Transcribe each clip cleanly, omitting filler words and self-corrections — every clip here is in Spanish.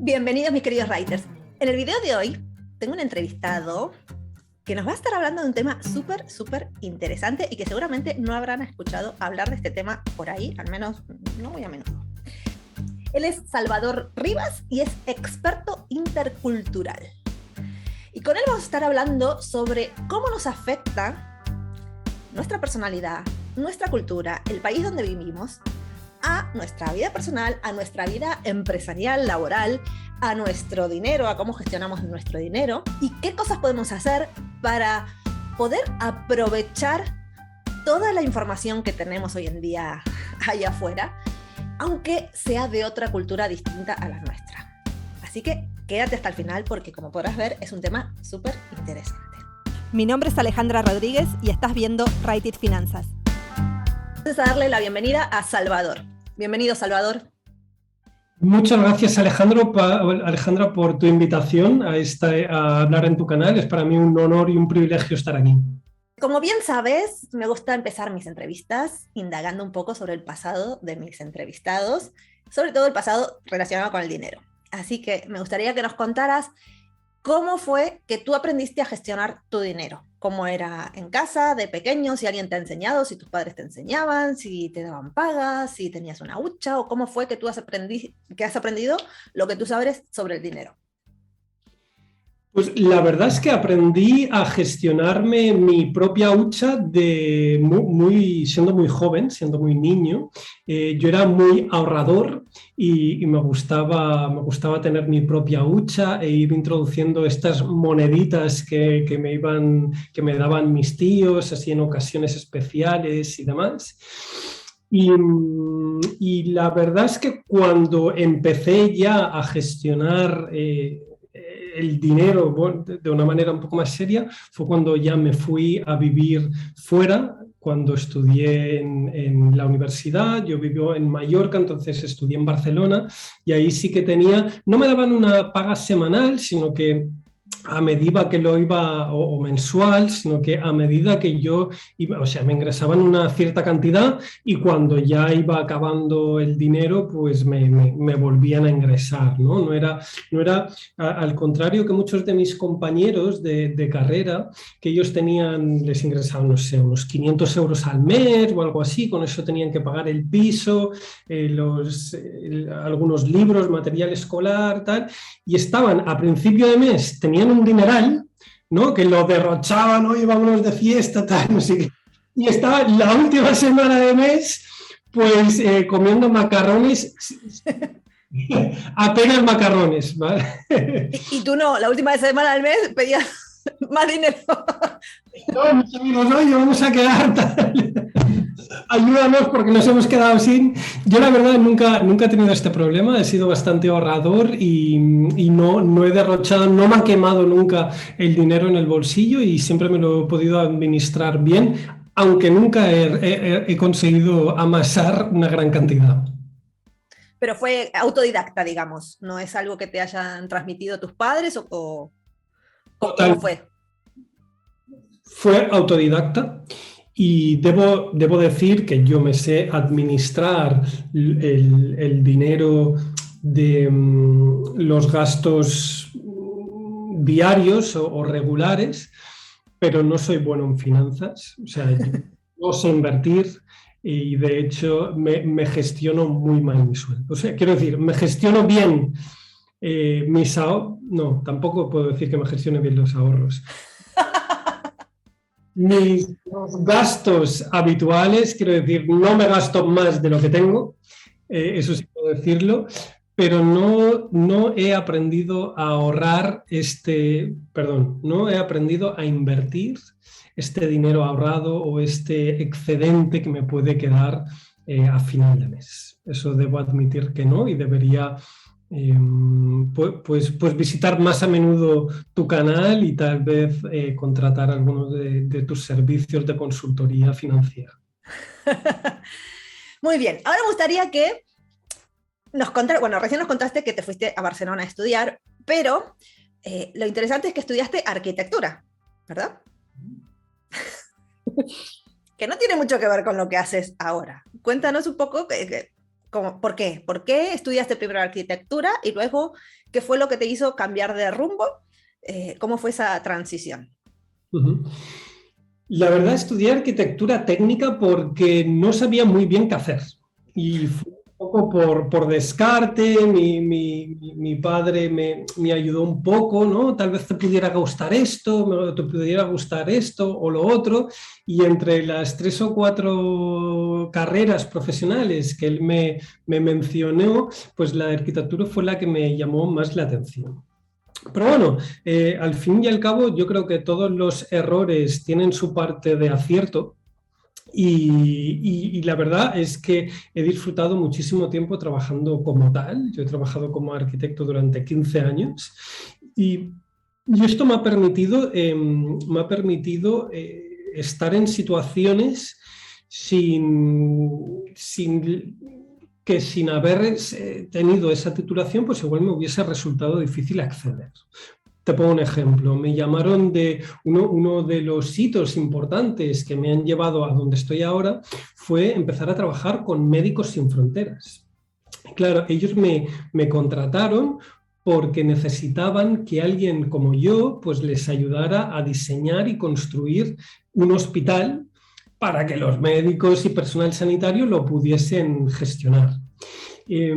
Bienvenidos mis queridos writers. En el video de hoy tengo un entrevistado que nos va a estar hablando de un tema súper interesante y que seguramente no habrán escuchado hablar de este tema por ahí, al menos no muy a menudo. Él es Salvador Rivas y es experto intercultural. Y con él vamos a estar hablando sobre cómo nos afecta nuestra personalidad, nuestra cultura, el país donde vivimos, a nuestra vida personal, a nuestra vida empresarial, laboral, a nuestro dinero, a cómo gestionamos nuestro dinero y qué cosas podemos hacer para poder aprovechar toda la información que tenemos hoy en día allá afuera, aunque sea de otra cultura distinta a la nuestra. Así que quédate hasta el final porque, como podrás ver, es un tema súper interesante. Mi nombre es Alejandra Rodríguez y estás viendo Write It Finanzas. Entonces, a darle la bienvenida a Salvador. Bienvenido, Salvador. Muchas gracias, Alejandra, por tu invitación a hablar en tu canal. Es para mí un honor y un privilegio estar aquí. Como bien sabes, me gusta empezar mis entrevistas indagando un poco sobre el pasado de mis entrevistados, sobre todo el pasado relacionado con el dinero. Así que me gustaría que nos contaras cómo fue que tú aprendiste a gestionar tu dinero. ¿Cómo era en casa, de pequeño? Si alguien te ha enseñado, si tus padres te enseñaban, si te daban pagas, si tenías una hucha, o cómo fue que tú has aprendido lo que tú sabes sobre el dinero. Pues la verdad es que aprendí a gestionarme mi propia hucha siendo muy joven, siendo muy niño. Yo era muy ahorrador y me gustaba tener mi propia hucha e ir introduciendo estas moneditas que me daban mis tíos, así en ocasiones especiales y demás. Y la verdad es que cuando empecé ya a gestionar el dinero de una manera un poco más seria fue cuando ya me fui a vivir fuera, cuando estudié en la universidad. Yo vivo en Mallorca, entonces estudié en Barcelona y ahí sí que no me daban una paga semanal, sino que a medida que lo iba, o mensual, sino que a medida que yo iba, o sea, me ingresaban una cierta cantidad y cuando ya iba acabando el dinero, pues me volvían a ingresar, ¿no? No era al contrario que muchos de mis compañeros de carrera, que ellos les ingresaban, no sé, unos 500 euros al mes o algo así, con eso tenían que pagar el piso, algunos libros, material escolar, tal, y estaban a principio de mes, tenían un dineral, ¿no? Que lo derrochaban, ¿no? Íbamos de fiesta, tal, no sé qué. Y estaba la última semana de mes, pues comiendo macarrones, apenas macarrones, ¿vale? Y tú no, la última semana del mes pedías más dinero. No, mis amigos, oye, vamos a quedar tal. Ayúdanos porque nos hemos quedado sin. Yo la verdad nunca he tenido este problema, he sido bastante ahorrador y no he derrochado, no me ha quemado nunca el dinero en el bolsillo y siempre me lo he podido administrar bien, aunque nunca he conseguido amasar una gran cantidad. Pero fue autodidacta, digamos, ¿no es algo que te hayan transmitido tus padres o cómo fue? Fue autodidacta. Y debo decir que yo me sé administrar el dinero de los gastos diarios o regulares, pero no soy bueno en finanzas. O sea, yo no sé invertir y de hecho me gestiono muy mal mi sueldo. O sea, quiero decir, me gestiono bien mis ahorros. No, tampoco puedo decir que me gestione bien los ahorros. Mis gastos habituales, quiero decir, no me gasto más de lo que tengo, eso sí puedo decirlo, pero no he aprendido a ahorrar no he aprendido a invertir este dinero ahorrado o este excedente que me puede quedar a final de mes. Eso debo admitir que no y debería pues visitar más a menudo tu canal y tal vez contratar algunos de tus servicios de consultoría financiera. Muy bien, ahora me gustaría que nos contaras, bueno, recién nos contaste que te fuiste a Barcelona a estudiar, pero lo interesante es que estudiaste arquitectura, ¿verdad? Que no tiene mucho que ver con lo que haces ahora. Cuéntanos un poco ¿Por qué? ¿Por qué estudiaste primero arquitectura y luego qué fue lo que te hizo cambiar de rumbo? ¿Cómo fue esa transición? Ujú. La verdad, estudié arquitectura técnica porque no sabía muy bien qué hacer. Y fue un poco por descarte, mi padre me ayudó un poco, ¿no? Tal vez te pudiera gustar esto, te pudiera gustar esto o lo otro. Y entre las 3 o 4 carreras profesionales que él me mencionó, pues la arquitectura fue la que me llamó más la atención. Pero bueno, al fin y al cabo yo creo que todos los errores tienen su parte de acierto y la verdad es que he disfrutado muchísimo tiempo trabajando como tal. Yo he trabajado como arquitecto durante 15 años y, y esto me ha permitido estar en situaciones sin haber tenido esa titulación, pues igual me hubiese resultado difícil acceder. Te pongo un ejemplo. Me llamaron de uno de los hitos importantes que me han llevado a donde estoy ahora fue empezar a trabajar con Médicos Sin Fronteras. Claro, ellos me contrataron porque necesitaban que alguien como yo pues les ayudara a diseñar y construir un hospital para que los médicos y personal sanitario lo pudiesen gestionar. Y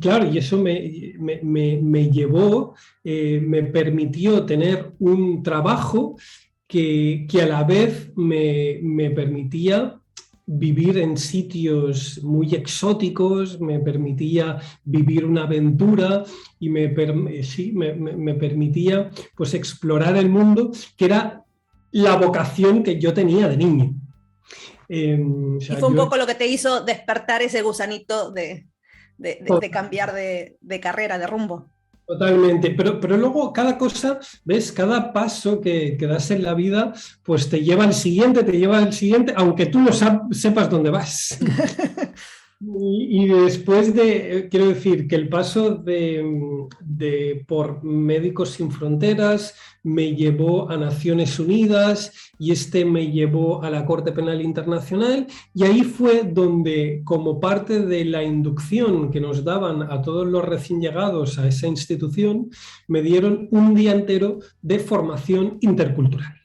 claro, y eso me llevó, me permitió tener un trabajo que a la vez me permitía vivir en sitios muy exóticos, me permitía vivir una aventura y sí, me permitía pues explorar el mundo, que era la vocación que yo tenía de niño. O Y sea, fue un yo poco lo que te hizo despertar ese gusanito de cambiar de carrera, de rumbo. totalmente, pero luego cada cosa, ¿ves? Cada paso que das en la vida, pues te lleva al siguiente, aunque tú no sepas dónde vas. Y después quiero decir que el paso por Médicos Sin Fronteras me llevó a Naciones Unidas y me llevó a la Corte Penal Internacional y ahí fue donde, como parte de la inducción que nos daban a todos los recién llegados a esa institución, me dieron un día entero de formación intercultural.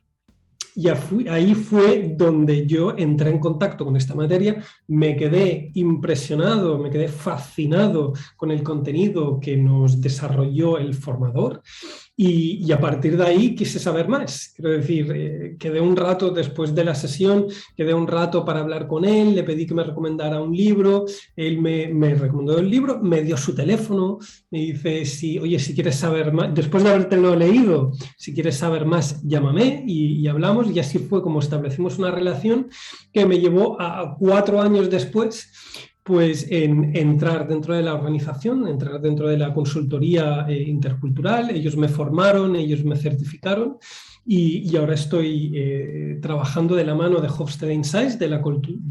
Y ahí fue donde yo entré en contacto con esta materia, me quedé impresionado, me quedé fascinado con el contenido que nos desarrolló el formador y a partir de ahí quise saber más. Quiero decir, quedé un rato después de la sesión, quedé un rato para hablar con él, le pedí que me recomendara un libro, él me recomendó el libro, me dio su teléfono, me dice, oye, si quieres saber más, después de habértelo leído, si quieres saber más, llámame y hablamos. Y así fue como establecimos una relación que me llevó a 4 años después pues en entrar dentro de la organización, entrar dentro de la consultoría intercultural. Ellos me formaron, ellos me certificaron y ahora estoy trabajando de la mano de Hofstede Insights, de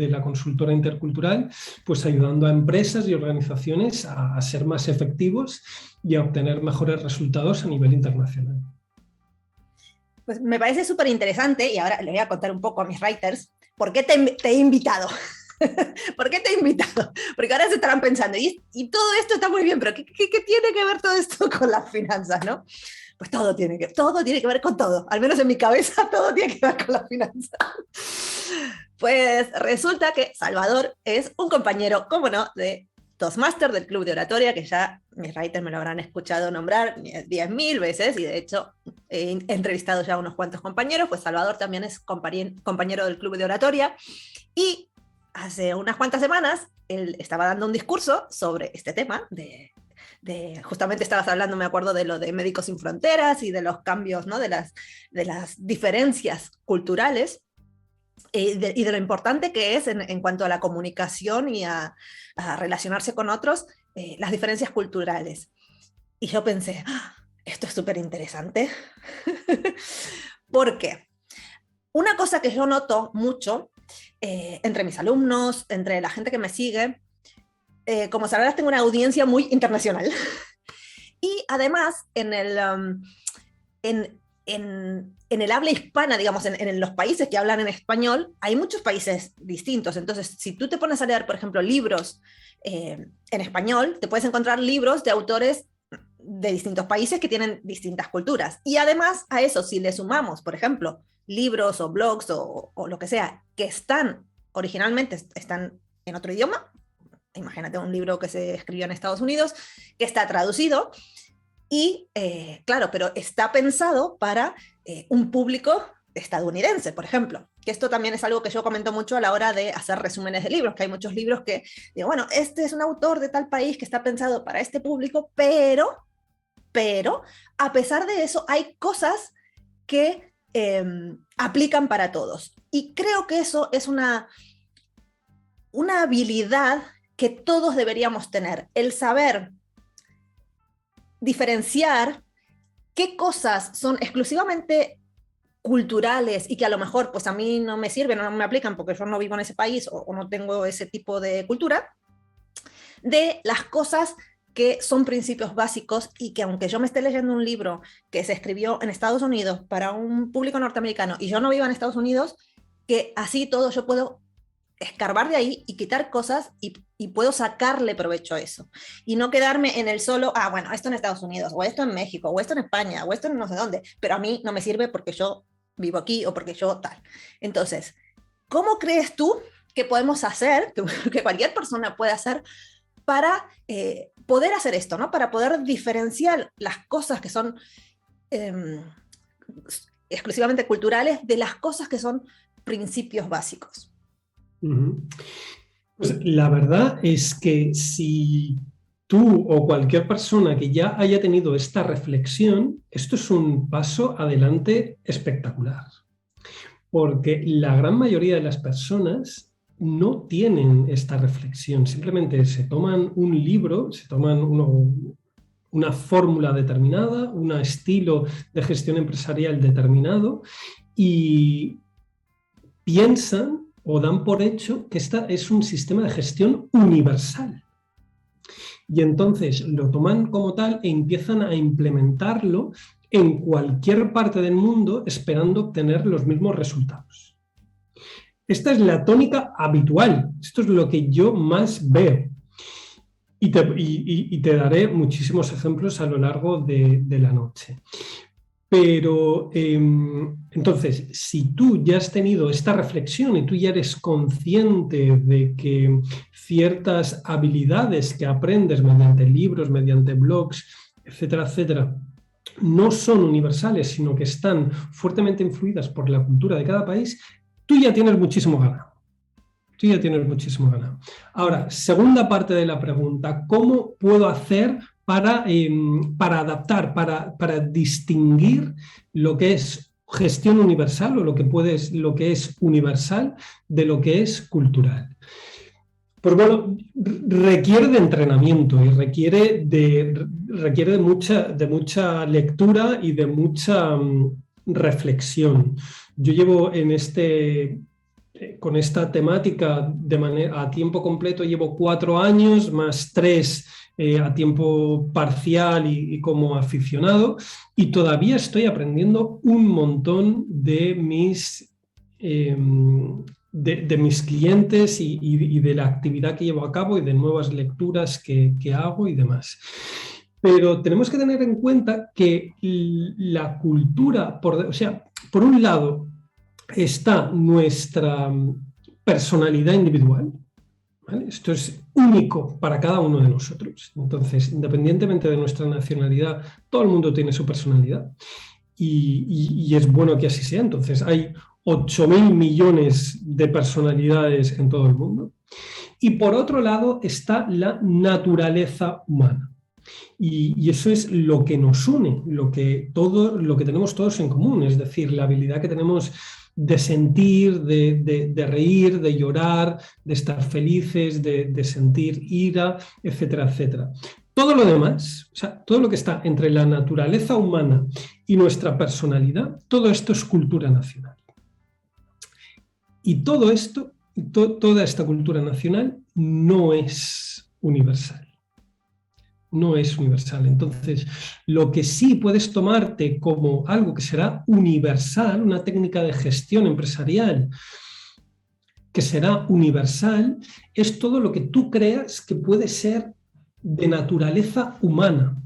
la consultora intercultural, pues ayudando a empresas y organizaciones a ser más efectivos y a obtener mejores resultados a nivel internacional. Pues me parece súper interesante y ahora le voy a contar un poco a mis writers por qué te he invitado. ¿Por qué te he invitado? Porque ahora se estarán pensando, y todo esto está muy bien, pero ¿qué tiene que ver todo esto con las finanzas, no? Pues todo tiene que ver con todo. Al menos en mi cabeza todo tiene que ver con las finanzas. Pues resulta que Salvador es un compañero, cómo no, de Toastmaster del Club de Oratoria, que ya mis writers me lo habrán escuchado nombrar 10.000 veces, y de hecho he entrevistado ya a unos cuantos compañeros. Pues Salvador también es compañero del Club de Oratoria, y hace unas cuantas semanas él estaba dando un discurso sobre este tema justamente estabas hablando, me acuerdo, de lo de Médicos Sin Fronteras y de los cambios, ¿no? de las diferencias culturales y de lo importante que es en cuanto a la comunicación y a relacionarse con otros, las diferencias culturales. Y yo pensé, esto es súper interesante. ¿Por qué? Una cosa que yo noto mucho entre mis alumnos, entre la gente que me sigue, como sabrás, tengo una audiencia muy internacional. Y además, en en el habla hispana, digamos, en los países que hablan en español, hay muchos países distintos. Entonces, si tú te pones a leer, por ejemplo, libros en español, te puedes encontrar libros de autores de distintos países que tienen distintas culturas. Y además a eso, si le sumamos, por ejemplo, libros o blogs o lo que sea, que están originalmente están en otro idioma, imagínate un libro que se escribió en Estados Unidos, que está traducido, y claro, pero está pensado para un público estadounidense, por ejemplo, que esto también es algo que yo comento mucho a la hora de hacer resúmenes de libros, que hay muchos libros que digo, bueno, este es un autor de tal país que está pensado para este público, pero a pesar de eso hay cosas que aplican para todos. Y creo que eso es una habilidad que todos deberíamos tener, el saber diferenciar qué cosas son exclusivamente culturales y que a lo mejor pues a mí no me sirven, no me aplican porque yo no vivo en ese país o no tengo ese tipo de cultura, de las cosas que son principios básicos y que aunque yo me esté leyendo un libro que se escribió en Estados Unidos para un público norteamericano y yo no vivo en Estados Unidos, que así todo yo puedo escarbar de ahí y quitar cosas y puedo sacarle provecho a eso. Y no quedarme en el solo, bueno, esto en Estados Unidos, o esto en México, o esto en España, o esto en no sé dónde, pero a mí no me sirve porque yo vivo aquí o porque yo tal. Entonces, ¿cómo crees tú que podemos hacer, que cualquier persona puede hacer para poder hacer esto, ¿no? Para poder diferenciar las cosas que son exclusivamente culturales de las cosas que son principios básicos? Pues la verdad es que si tú o cualquier persona que ya haya tenido esta reflexión, esto es un paso adelante espectacular, porque la gran mayoría de las personas no tienen esta reflexión, simplemente se toman un libro, se toman una fórmula determinada, un estilo de gestión empresarial determinado y piensan o dan por hecho que esta es un sistema de gestión universal. Y entonces lo toman como tal e empiezan a implementarlo en cualquier parte del mundo esperando obtener los mismos resultados. Esta es la tónica habitual. Esto es lo que yo más veo. Y te daré muchísimos ejemplos a lo largo de la noche. Pero entonces, si tú ya has tenido esta reflexión y tú ya eres consciente de que ciertas habilidades que aprendes mediante libros, mediante blogs, etcétera, etcétera, no son universales, sino que están fuertemente influidas por la cultura de cada país, tú ya tienes muchísimo ganado. Tú ya tienes muchísimo ganado. Ahora, segunda parte de la pregunta, ¿cómo puedo hacer para adaptar, para distinguir lo que es gestión universal o lo que es universal de lo que es cultural? Pues bueno, requiere de entrenamiento y requiere de mucha lectura y de mucha reflexión. Yo llevo con esta temática a tiempo completo, llevo 4 años, más 3 a tiempo parcial y como aficionado, y todavía estoy aprendiendo un montón de mis clientes y de la actividad que llevo a cabo y de nuevas lecturas que hago y demás. Pero tenemos que tener en cuenta que la cultura, por un lado, está nuestra personalidad individual, ¿vale? Esto es único para cada uno de nosotros. Entonces, independientemente de nuestra nacionalidad, todo el mundo tiene su personalidad y es bueno que así sea. Entonces, hay 8.000 millones de personalidades en todo el mundo. Y por otro lado está la naturaleza humana. Y eso es lo que nos une, lo que tenemos todos en común, es decir, la habilidad que tenemos de sentir, de reír, de llorar, de estar felices, de sentir ira, etcétera, etcétera. Todo lo demás, todo lo que está entre la naturaleza humana y nuestra personalidad, todo esto es cultura nacional. Y todo esto, toda esta cultura nacional no es universal. no es universal. Entonces, lo que sí puedes tomarte como algo que será universal, una técnica de gestión empresarial que será universal, es todo lo que tú creas que puede ser de naturaleza humana.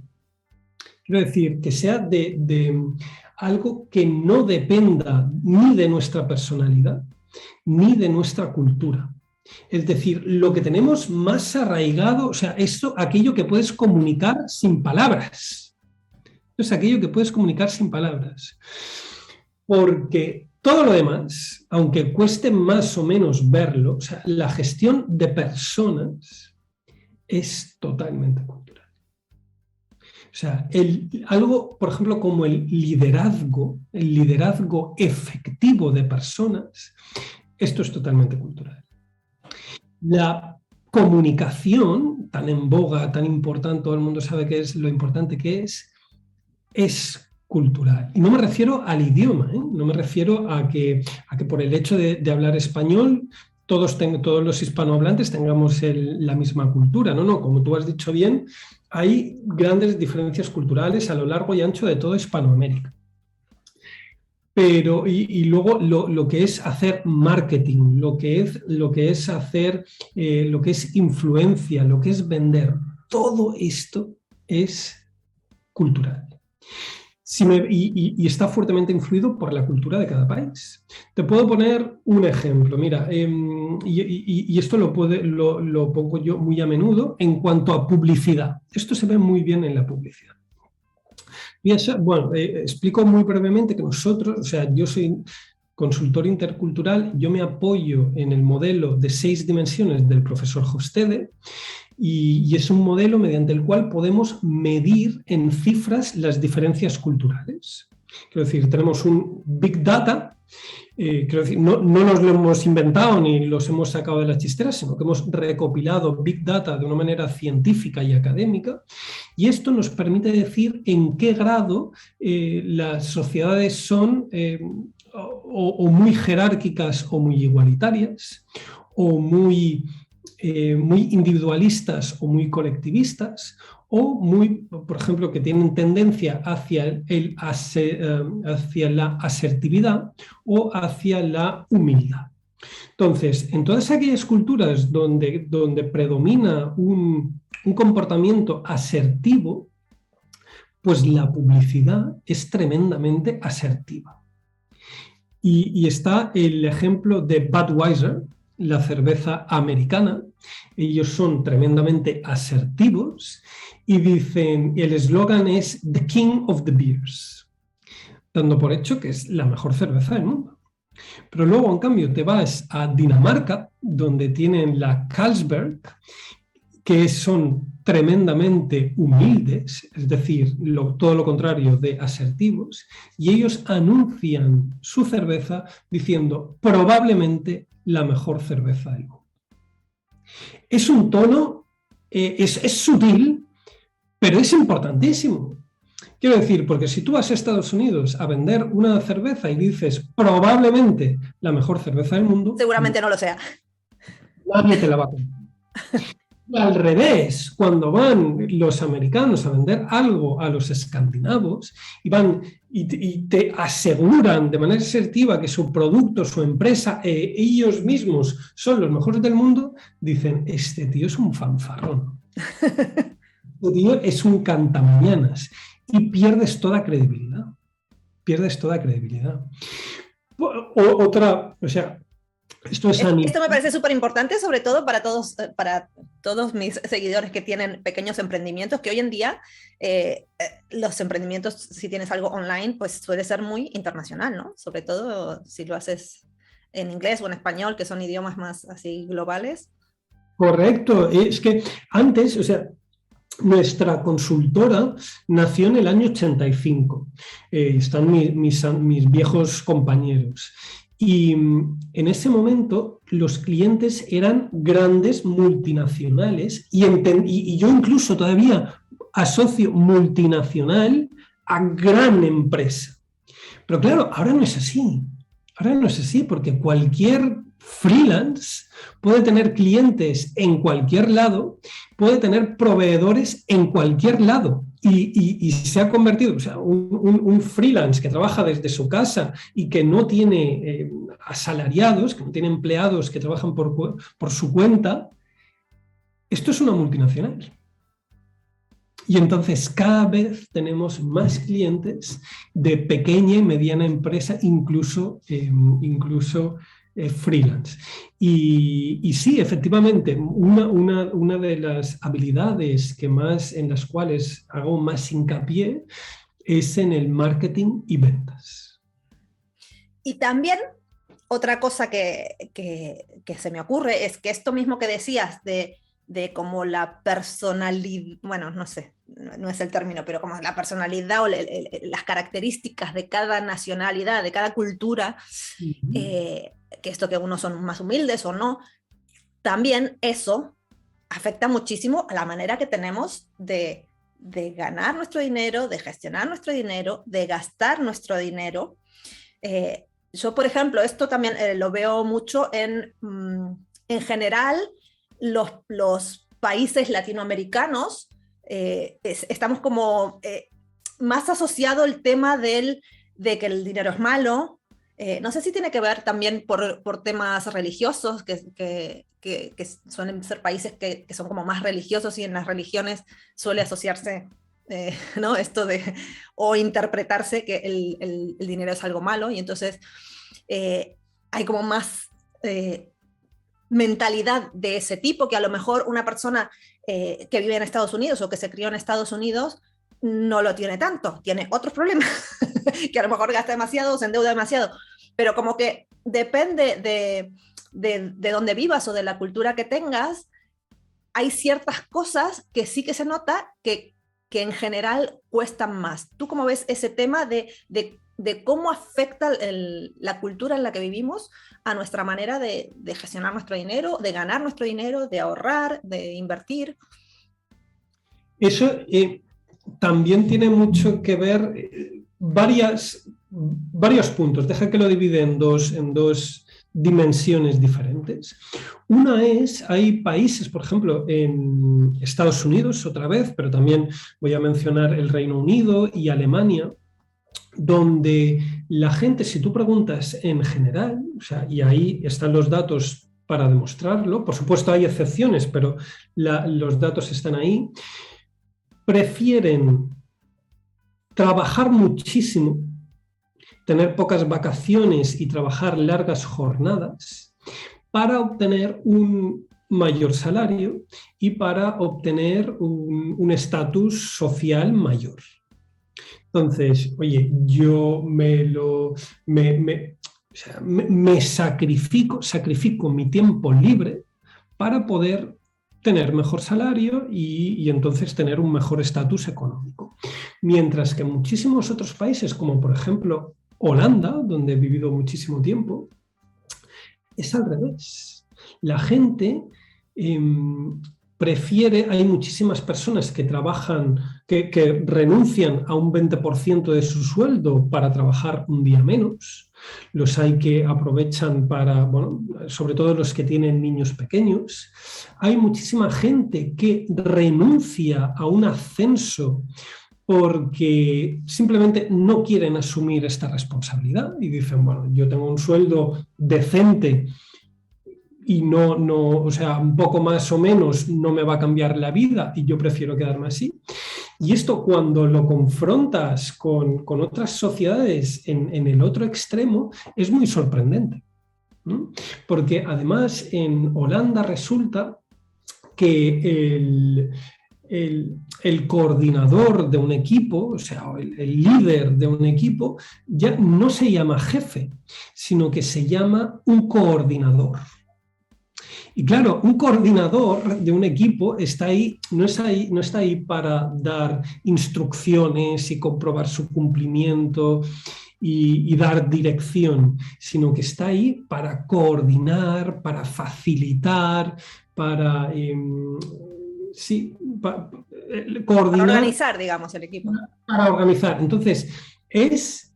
Quiero decir, que sea de algo que no dependa ni de nuestra personalidad, ni de nuestra cultura. Es decir, lo que tenemos más arraigado, o sea, aquello que puedes comunicar sin palabras. Es aquello que puedes comunicar sin palabras. Porque todo lo demás, aunque cueste más o menos verlo, o sea, la gestión de personas es totalmente cultural. O sea, algo, por ejemplo, como el liderazgo efectivo de personas, esto es totalmente cultural. La comunicación, tan en boga, tan importante, todo el mundo sabe que es lo importante que es cultural. Y no me refiero al idioma, no me refiero a que por el hecho de hablar español todos los hispanohablantes tengamos la misma cultura. No, como tú has dicho bien, hay grandes diferencias culturales a lo largo y ancho de toda Hispanoamérica. Pero, y luego lo que es hacer marketing, lo que es hacer, lo que es influencia, lo que es vender, todo esto es cultural. Y está fuertemente influido por la cultura de cada país. Te puedo poner un ejemplo, mira, y esto lo pongo yo muy a menudo en cuanto a publicidad. Esto se ve muy bien en la publicidad. Bueno, explico muy brevemente que nosotros, o sea, yo soy consultor intercultural, yo me apoyo en el modelo de 6 dimensiones del profesor Hofstede y es un modelo mediante el cual podemos medir en cifras las diferencias culturales. Quiero decir, tenemos un Big Data, quiero decir, no nos lo hemos inventado ni los hemos sacado de las chisteras, sino que hemos recopilado Big Data de una manera científica y académica, y esto nos permite decir en qué grado las sociedades son o muy jerárquicas o muy igualitarias, o muy individualistas o muy colectivistas, o muy, por ejemplo, que tienen tendencia hacia la asertividad o hacia la humildad. Entonces, en todas aquellas culturas donde predomina un comportamiento asertivo, pues la publicidad es tremendamente asertiva. Y está el ejemplo de Budweiser, la cerveza americana. Ellos son tremendamente asertivos y dicen, el eslogan es The King of the Beers, dando por hecho que es la mejor cerveza del mundo. Pero luego, en cambio, te vas a Dinamarca, donde tienen la Carlsberg, que son tremendamente humildes, es decir, todo lo contrario de asertivos, y ellos anuncian su cerveza diciendo probablemente la mejor cerveza del mundo. Es un tono, es sutil, pero es importantísimo. Quiero decir, porque si tú vas a Estados Unidos a vender una cerveza y dices probablemente la mejor cerveza del mundo, seguramente no lo sea. Nadie te la va a comprar. Al revés, cuando van los americanos a vender algo a los escandinavos y van y te aseguran de manera asertiva que su producto, su empresa, ellos mismos son los mejores del mundo, dicen, este tío es un fanfarrón. Este tío es un cantamañanas y pierdes toda credibilidad. Pierdes toda credibilidad. Esto me parece súper importante, sobre todo para todos mis seguidores que tienen pequeños emprendimientos, que hoy en día los emprendimientos, si tienes algo online, pues suele ser muy internacional, ¿no? Sobre todo si lo haces en inglés o en español, que son idiomas más así globales. Correcto. Es que antes, o sea, nuestra consultora nació en el año 85. Están mis viejos compañeros. Y en ese momento los clientes eran grandes multinacionales y yo incluso todavía asocio multinacional a gran empresa. Pero claro, ahora no es así. Ahora no es así porque cualquier freelance puede tener clientes en cualquier lado, puede tener proveedores en cualquier lado. Y se ha convertido, o sea, un freelance que trabaja desde su casa y que no tiene asalariados, que no tiene empleados que trabajan por su cuenta, esto es una multinacional. Y entonces cada vez tenemos más clientes de pequeña y mediana empresa, incluso freelance. Y sí, efectivamente, una de las habilidades en las cuales hago más hincapié es en el marketing y ventas. Y también otra cosa que se me ocurre es que esto mismo que decías de como la personalidad, bueno, no sé, no es el término, pero como la personalidad o las características de cada nacionalidad, de cada cultura, que esto que unos son más humildes o no, también eso afecta muchísimo a la manera que tenemos de ganar nuestro dinero, de gestionar nuestro dinero, de gastar nuestro dinero. Yo, por ejemplo, esto también lo veo mucho en general, los países latinoamericanos, estamos como más asociado el tema de que el dinero es malo. No sé si tiene que ver también por temas religiosos, que suelen ser países que son como más religiosos, y en las religiones suele asociarse ¿no? Esto o interpretarse que el dinero es algo malo, y entonces hay como más mentalidad de ese tipo, que a lo mejor una persona que vive en Estados Unidos o que se crió en Estados Unidos no lo tiene tanto, tiene otros problemas, que a lo mejor gasta demasiado o se endeuda demasiado, pero como que depende de dónde vivas o de la cultura que tengas, hay ciertas cosas que sí que se nota que en general cuestan más. ¿Tú cómo ves ese tema de cómo afecta la cultura en la que vivimos a nuestra manera de gestionar nuestro dinero, de ganar nuestro dinero, de ahorrar, de invertir? Eso también tiene mucho que ver varios puntos. Deja que lo divide en dos dimensiones diferentes. Una es, hay países, por ejemplo, en Estados Unidos, otra vez, pero también voy a mencionar el Reino Unido y Alemania, donde la gente, si tú preguntas en general, o sea, y ahí están los datos para demostrarlo, por supuesto hay excepciones, pero los datos están ahí, prefieren trabajar muchísimo, tener pocas vacaciones y trabajar largas jornadas para obtener un mayor salario y para obtener un estatus social mayor. Entonces, oye, yo me sacrifico mi tiempo libre para poder tener mejor salario y entonces tener un mejor estatus económico. Mientras que en muchísimos otros países, como por ejemplo Holanda, donde he vivido muchísimo tiempo, es al revés. La gente prefiere, hay muchísimas personas que trabajan, que renuncian a un 20% de su sueldo para trabajar un día menos. Los hay que aprovechan para, bueno, sobre todo los que tienen niños pequeños. Hay muchísima gente que renuncia a un ascenso porque simplemente no quieren asumir esta responsabilidad y dicen, bueno, yo tengo un sueldo decente y o sea, un poco más o menos no me va a cambiar la vida y yo prefiero quedarme así. Y esto, cuando lo confrontas con otras sociedades en el otro extremo, es muy sorprendente, ¿no? Porque además en Holanda resulta que el coordinador de un equipo, o sea, el líder de un equipo, ya no se llama jefe, sino que se llama un coordinador. Y claro, un coordinador de un equipo no está ahí para dar instrucciones y comprobar su cumplimiento y dar dirección, sino que está ahí para coordinar, para facilitar, para coordinar. Para organizar, digamos, el equipo. Para organizar. Entonces, es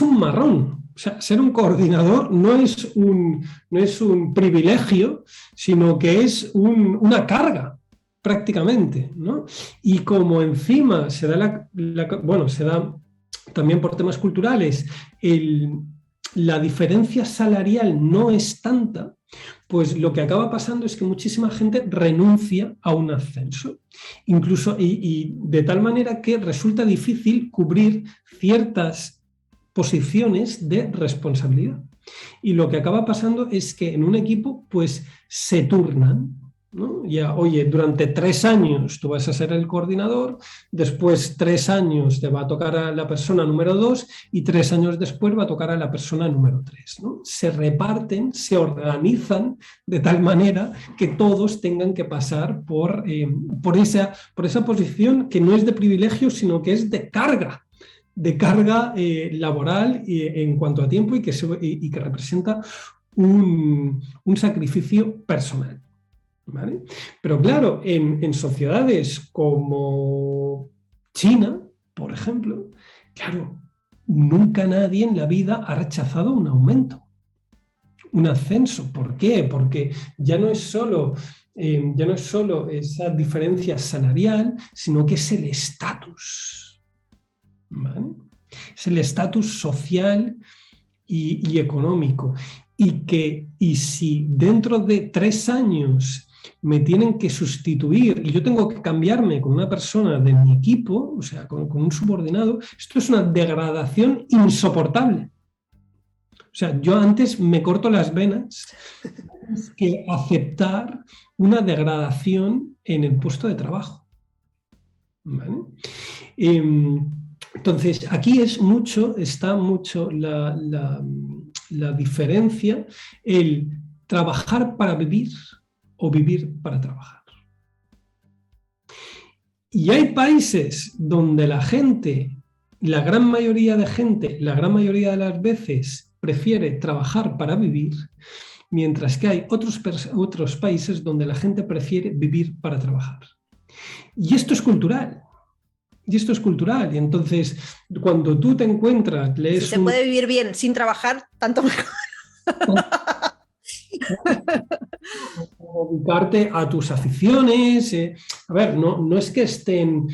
un marrón. O sea, ser un coordinador no es un privilegio, sino que es una carga, prácticamente, ¿no? Y como encima se da se da también por temas culturales, la diferencia salarial no es tanta, pues lo que acaba pasando es que muchísima gente renuncia a un ascenso, incluso y de tal manera que resulta difícil cubrir ciertas posiciones de responsabilidad. Y lo que acaba pasando es que en un equipo pues se turnan, ¿no? Ya, oye, durante 3 años tú vas a ser el coordinador, después 3 años te va a tocar a la persona número 2 y 3 años después va a tocar a la persona número 3, ¿no? Se reparten, se organizan de tal manera que todos tengan que pasar por esa posición que no es de privilegio, sino que es de carga laboral en cuanto a tiempo y que representa un sacrificio personal. ¿Vale? Pero claro, en sociedades como China, por ejemplo, claro, nunca nadie en la vida ha rechazado un aumento, un ascenso. ¿Por qué? Porque ya no es solo esa diferencia salarial, sino que es el estatus, ¿vale? Es el estatus social y económico. Y si dentro de 3 años me tienen que sustituir y yo tengo que cambiarme con una persona de mi equipo, o sea, con un subordinado, esto es una degradación insoportable. O sea, yo antes me corto las venas que aceptar una degradación en el puesto de trabajo. ¿Vale? Entonces, aquí está mucho la diferencia, el trabajar para vivir o vivir para trabajar. Y hay países donde la gran mayoría de gente, la gran mayoría de las veces prefiere trabajar para vivir, mientras que hay otros países donde la gente prefiere vivir para trabajar. Y esto es cultural. Y entonces, cuando tú te encuentras, lees... Si se puede vivir bien sin trabajar, tanto mejor. Dedicarte a tus aficiones. A ver, no es que estén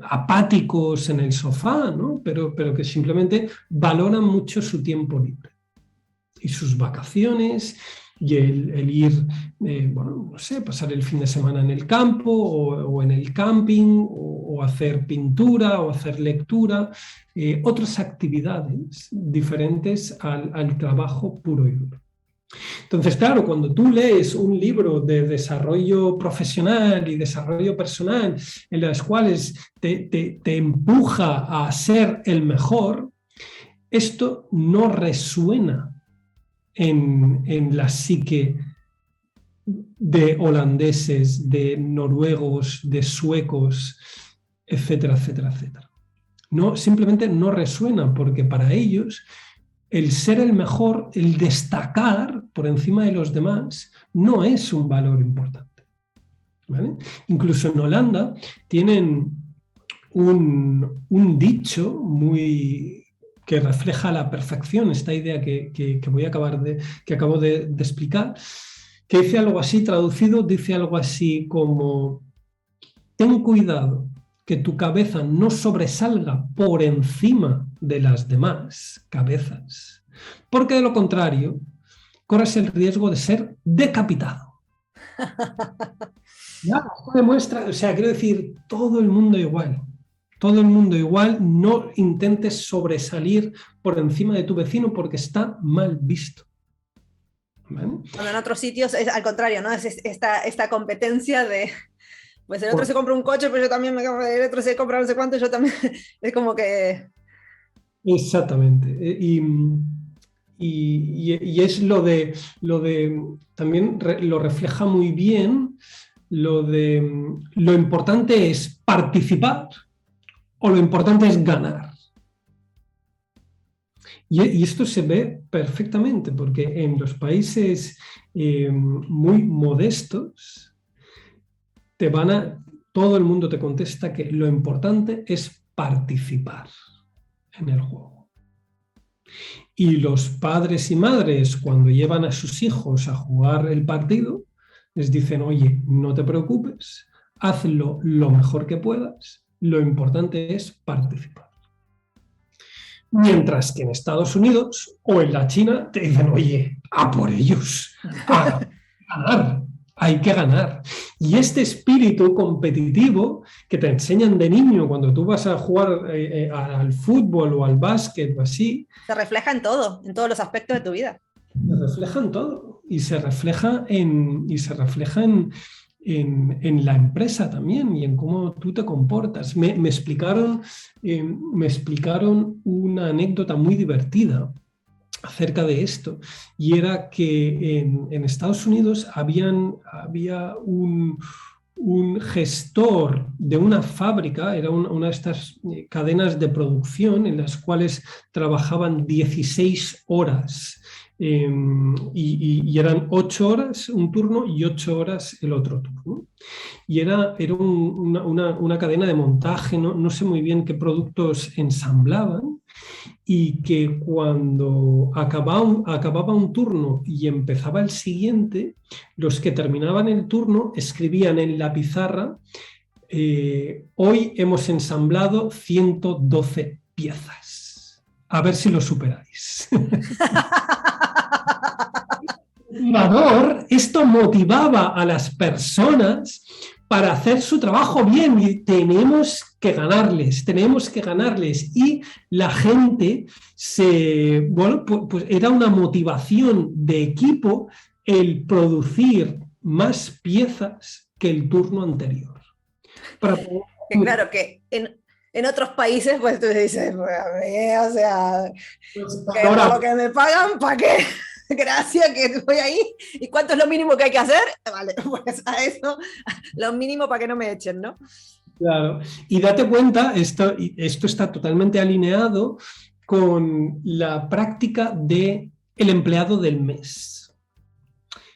apáticos en el sofá, ¿no? Pero que simplemente valoran mucho su tiempo libre y sus vacaciones y el ir, pasar el fin de semana en el campo o en el camping o hacer pintura o hacer lectura, otras actividades diferentes al trabajo puro y duro. Entonces, claro, cuando tú lees un libro de desarrollo profesional y desarrollo personal en las cuales te empuja a ser el mejor, esto no resuena en la psique de holandeses, de noruegos, de suecos, etcétera, etcétera, etcétera. No, simplemente no resuena porque para ellos el ser el mejor, el destacar por encima de los demás, no es un valor importante. ¿Vale? Incluso en Holanda tienen un dicho que refleja a la perfección esta idea que acabo de explicar, que dice algo así, traducido, dice algo así como: ten cuidado que tu cabeza no sobresalga por encima de las demás cabezas, porque de lo contrario corres el riesgo de ser decapitado. Ya, esto demuestra, o sea, quiero decir, todo el mundo igual, no intentes sobresalir por encima de tu vecino porque está mal visto. ¿Vale? Cuando en otros sitios es al contrario, ¿no? Es esta competencia de... Pues el otro se compra un coche, pero yo también el otro se compra no sé cuánto, yo también. Es como que... Exactamente. Y es lo de también lo refleja muy bien, lo importante es participar o lo importante es ganar. Y esto se ve perfectamente porque en los países muy modestos todo el mundo te contesta que lo importante es participar en el juego. Y los padres y madres, cuando llevan a sus hijos a jugar el partido, les dicen, oye, no te preocupes, hazlo lo mejor que puedas, lo importante es participar. Mientras que en Estados Unidos o en la China te dicen, oye, a por ellos, a ganar, hay que ganar. Y este espíritu competitivo que te enseñan de niño cuando tú vas a jugar al fútbol o al básquet o así, se refleja en todo, en todos los aspectos de tu vida. Se refleja en todo y se refleja en la empresa también y en cómo tú te comportas. Me explicaron una anécdota muy divertida acerca de esto, y era que en Estados Unidos había un gestor de una fábrica, era una de estas cadenas de producción en las cuales trabajaban 16 horas. Y eran 8 horas un turno y 8 horas el otro turno. Y era una cadena de montaje, no sé muy bien qué productos ensamblaban, y que cuando acababa un turno y empezaba el siguiente, los que terminaban el turno escribían en la pizarra, hoy hemos ensamblado 112 piezas. A ver si lo superáis. Esto motivaba a las personas para hacer su trabajo bien, y tenemos que ganarles. Y la gente pues era una motivación de equipo el producir más piezas que el turno anterior. Que claro que en otros países, pues tú dices, pues, o sea, pues ahora, lo que me pagan, ¿para qué? Gracias, que voy ahí. ¿Y cuánto es lo mínimo que hay que hacer? Vale, pues a eso, lo mínimo para que no me echen, ¿no? Claro, y date cuenta, esto está totalmente alineado con la práctica del empleado del mes.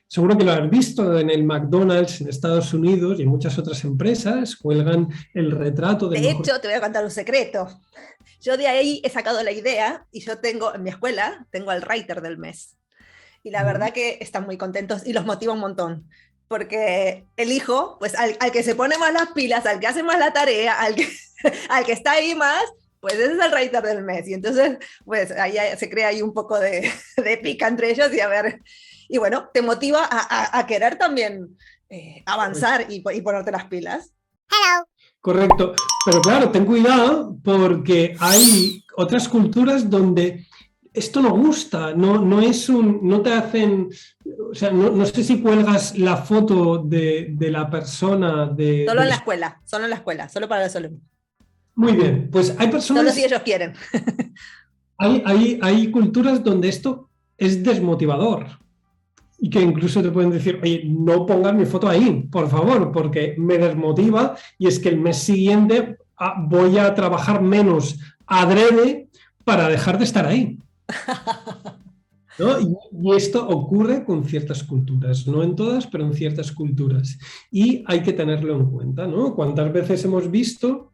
Seguro que lo has visto en el McDonald's en Estados Unidos y en muchas otras empresas, cuelgan el retrato del mejor. De hecho, te voy a contar un secreto. Yo de ahí he sacado la idea y yo tengo, en mi escuela, tengo al writer del mes. Y la verdad que están muy contentos y los motiva un montón. Porque elijo, pues, al que se pone más las pilas, al que hace más la tarea, al que está ahí más, pues ese es el writer del mes. Y entonces, pues, ahí se crea ahí un poco de pica entre ellos y a ver... Y bueno, te motiva a querer también avanzar y ponerte las pilas. Hello. Correcto. Pero claro, ten cuidado porque hay otras culturas donde esto no gusta, no te hacen, o sea, no sé si cuelgas la foto de la persona de... Solo en la escuela, solo para los alumnos. Muy bien, pues hay personas... Solo si ellos quieren. Hay culturas donde esto es desmotivador y que incluso te pueden decir, oye, no pongas mi foto ahí, por favor, porque me desmotiva y es que el mes siguiente voy a trabajar menos adrede para dejar de estar ahí. ¿No? Y esto ocurre con ciertas culturas, no en todas, pero en ciertas culturas. Y hay que tenerlo en cuenta, ¿no? ¿Cuántas veces hemos visto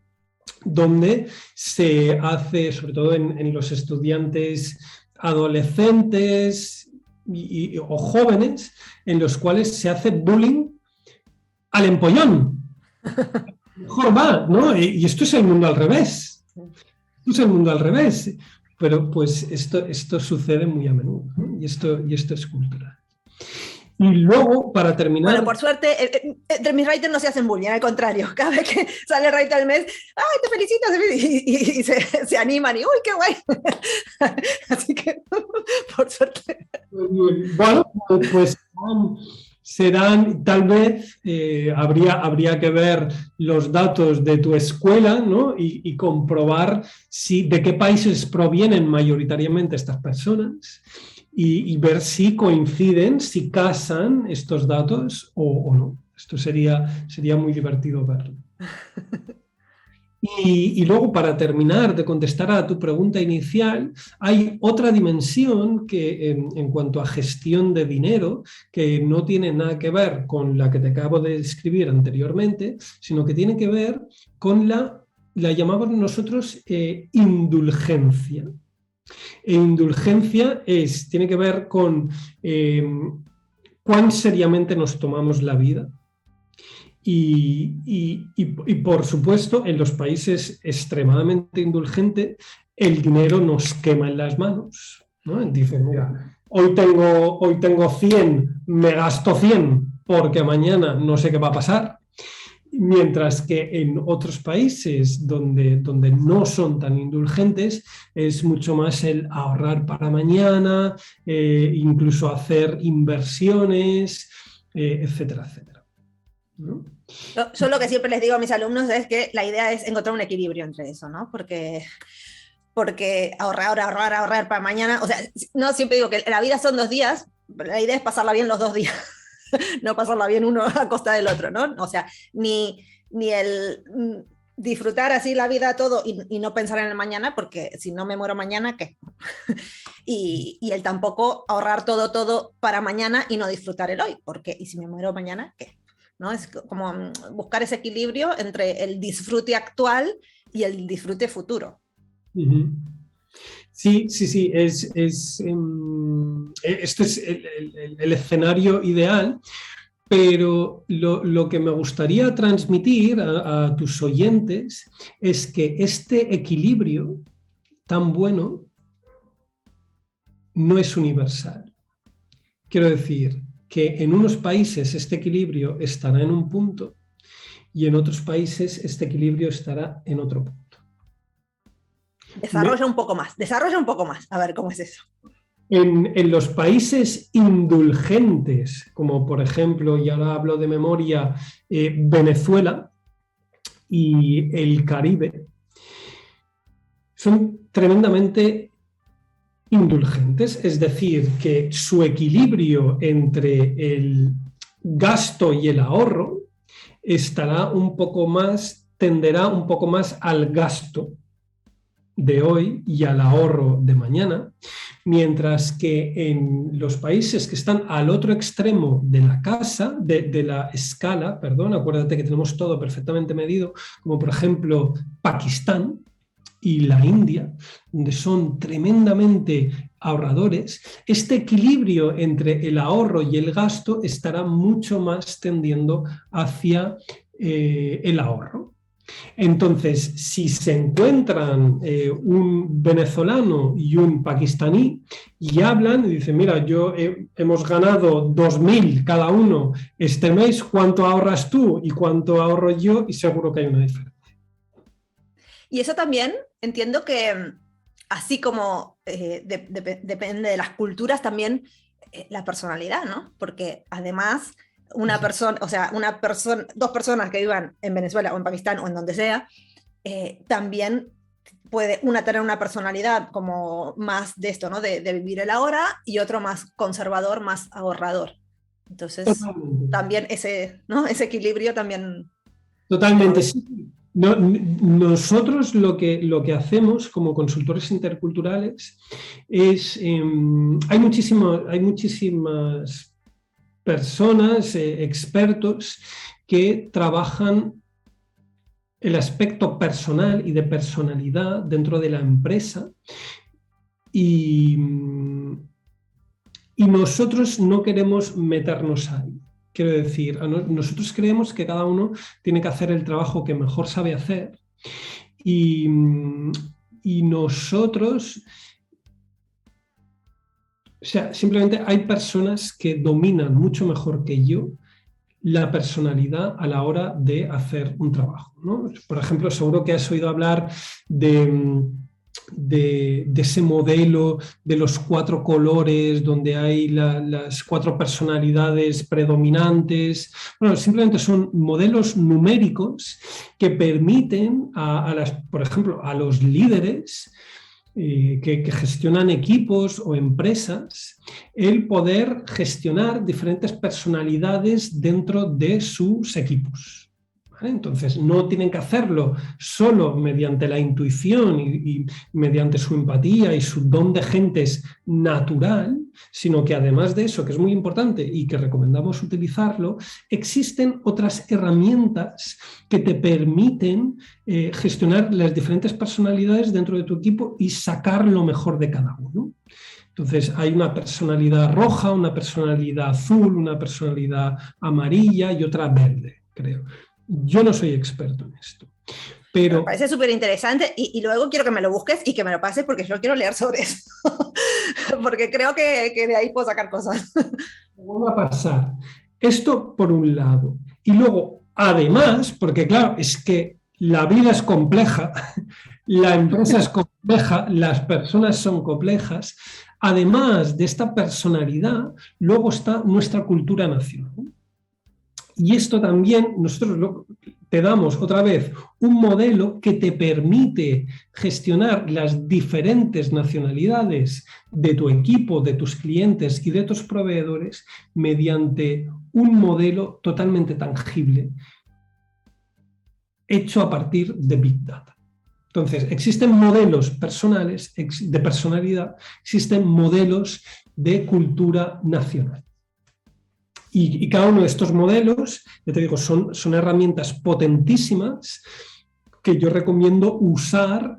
donde se hace, sobre todo en los estudiantes adolescentes o jóvenes, en los cuales se hace bullying al empollón? Mejor va, ¿no? Y esto es el mundo al revés. Pero pues esto sucede muy a menudo, ¿no? Y esto es cultural. Y luego, para terminar... Bueno, por suerte, entre mis writers no se hacen bullying, al contrario. Cada vez que sale el writer del mes, ¡ay, te felicito! Y se animan y ¡uy, qué guay! Así que, por suerte. Bueno, pues serán, tal vez, habría que ver los datos de tu escuela, ¿no? Y comprobar de qué países provienen mayoritariamente estas personas y ver si coinciden, si casan estos datos o no. Esto sería muy divertido verlo. Y luego, para terminar de contestar a tu pregunta inicial, hay otra dimensión que en cuanto a gestión de dinero, que no tiene nada que ver con la que te acabo de describir anteriormente, sino que tiene que ver con la llamamos nosotros indulgencia. E indulgencia tiene que ver con cuán seriamente nos tomamos la vida. Y por supuesto, en los países extremadamente indulgentes, el dinero nos quema en las manos, ¿no? Dicen, mira, hoy tengo 100, me gasto 100 porque mañana no sé qué va a pasar. Mientras que en otros países donde no son tan indulgentes, es mucho más el ahorrar para mañana, incluso hacer inversiones, etcétera, etcétera, ¿no? Yo lo que siempre les digo a mis alumnos es que la idea es encontrar un equilibrio entre eso, ¿no? Porque ahorrar para mañana, o sea, no, siempre digo que la vida son 2 días, la idea es pasarla bien los 2 días, no pasarla bien uno a costa del otro, ¿no? O sea, ni el disfrutar así la vida todo y no pensar en el mañana, porque si no me muero mañana, ¿qué? y el tampoco ahorrar todo para mañana y no disfrutar el hoy, porque ¿y si me muero mañana, qué? ¿No? Es como buscar ese equilibrio entre el disfrute actual y el disfrute futuro. Uh-huh. Sí, esto es el escenario ideal, pero lo que me gustaría transmitir a tus oyentes es que este equilibrio tan bueno no es universal. Quiero decir que en unos países este equilibrio estará en un punto y en otros países este equilibrio estará en otro punto. Desarrolla un poco más, a ver cómo es eso. En los países indulgentes, como por ejemplo, y ahora hablo de memoria, Venezuela y el Caribe, son tremendamente indulgentes, es decir, que su equilibrio entre el gasto y el ahorro tenderá un poco más al gasto de hoy y al ahorro de mañana, mientras que en los países que están al otro extremo de la escala, acuérdate que tenemos todo perfectamente medido, como por ejemplo Pakistán y la India, donde son tremendamente ahorradores, este equilibrio entre el ahorro y el gasto estará mucho más tendiendo hacia el ahorro. Entonces, si se encuentran un venezolano y un pakistaní y hablan y dicen, mira, hemos ganado 2.000 cada uno este mes, ¿cuánto ahorras tú y cuánto ahorro yo? Y seguro que hay una diferencia. Y eso también entiendo que, así como depende de las culturas, también la personalidad, ¿no? Porque además dos personas que vivan en Venezuela o en Pakistán o en donde sea, también puede una tener una personalidad como más de esto, ¿no? De vivir el ahora, y otro más conservador, más ahorrador. Entonces, totalmente. También ese equilibrio también... Totalmente, sí. Nosotros lo que hacemos como consultores interculturales es... hay muchísimas personas, expertos, que trabajan el aspecto personal y de personalidad dentro de la empresa, y nosotros no queremos meternos ahí. Quiero decir, nosotros creemos que cada uno tiene que hacer el trabajo que mejor sabe hacer, y nosotros... O sea, simplemente hay personas que dominan mucho mejor que yo la personalidad a la hora de hacer un trabajo, ¿no? Por ejemplo, seguro que has oído hablar de ese modelo de los 4 colores, donde hay las 4 personalidades predominantes. Bueno, simplemente son modelos numéricos que permiten por ejemplo, a los líderes que gestionan equipos o empresas, el poder gestionar diferentes personalidades dentro de sus equipos. ¿Vale? Entonces, no tienen que hacerlo solo mediante la intuición y mediante su empatía y su don de gentes natural, sino que además de eso, que es muy importante y que recomendamos utilizarlo, existen otras herramientas que te permiten gestionar las diferentes personalidades dentro de tu equipo y sacar lo mejor de cada uno. Entonces, hay una personalidad roja, una personalidad azul, una personalidad amarilla y otra verde, creo. Yo no soy experto en esto. Pero me parece súper interesante y luego quiero que me lo busques y que me lo pases porque yo quiero leer sobre eso. Porque creo que de ahí puedo sacar cosas. ¿Cómo va a pasar? Esto por un lado. Y luego, además, porque claro, es que la vida es compleja, la empresa es compleja, las personas son complejas. Además de esta personalidad, luego está nuestra cultura nacional. Y esto también, nosotros te damos otra vez un modelo que te permite gestionar las diferentes nacionalidades de tu equipo, de tus clientes y de tus proveedores mediante un modelo totalmente tangible hecho a partir de Big Data. Entonces, existen modelos personales de personalidad, existen modelos de cultura nacional. Y cada uno de estos modelos, ya te digo, son herramientas potentísimas que yo recomiendo usar,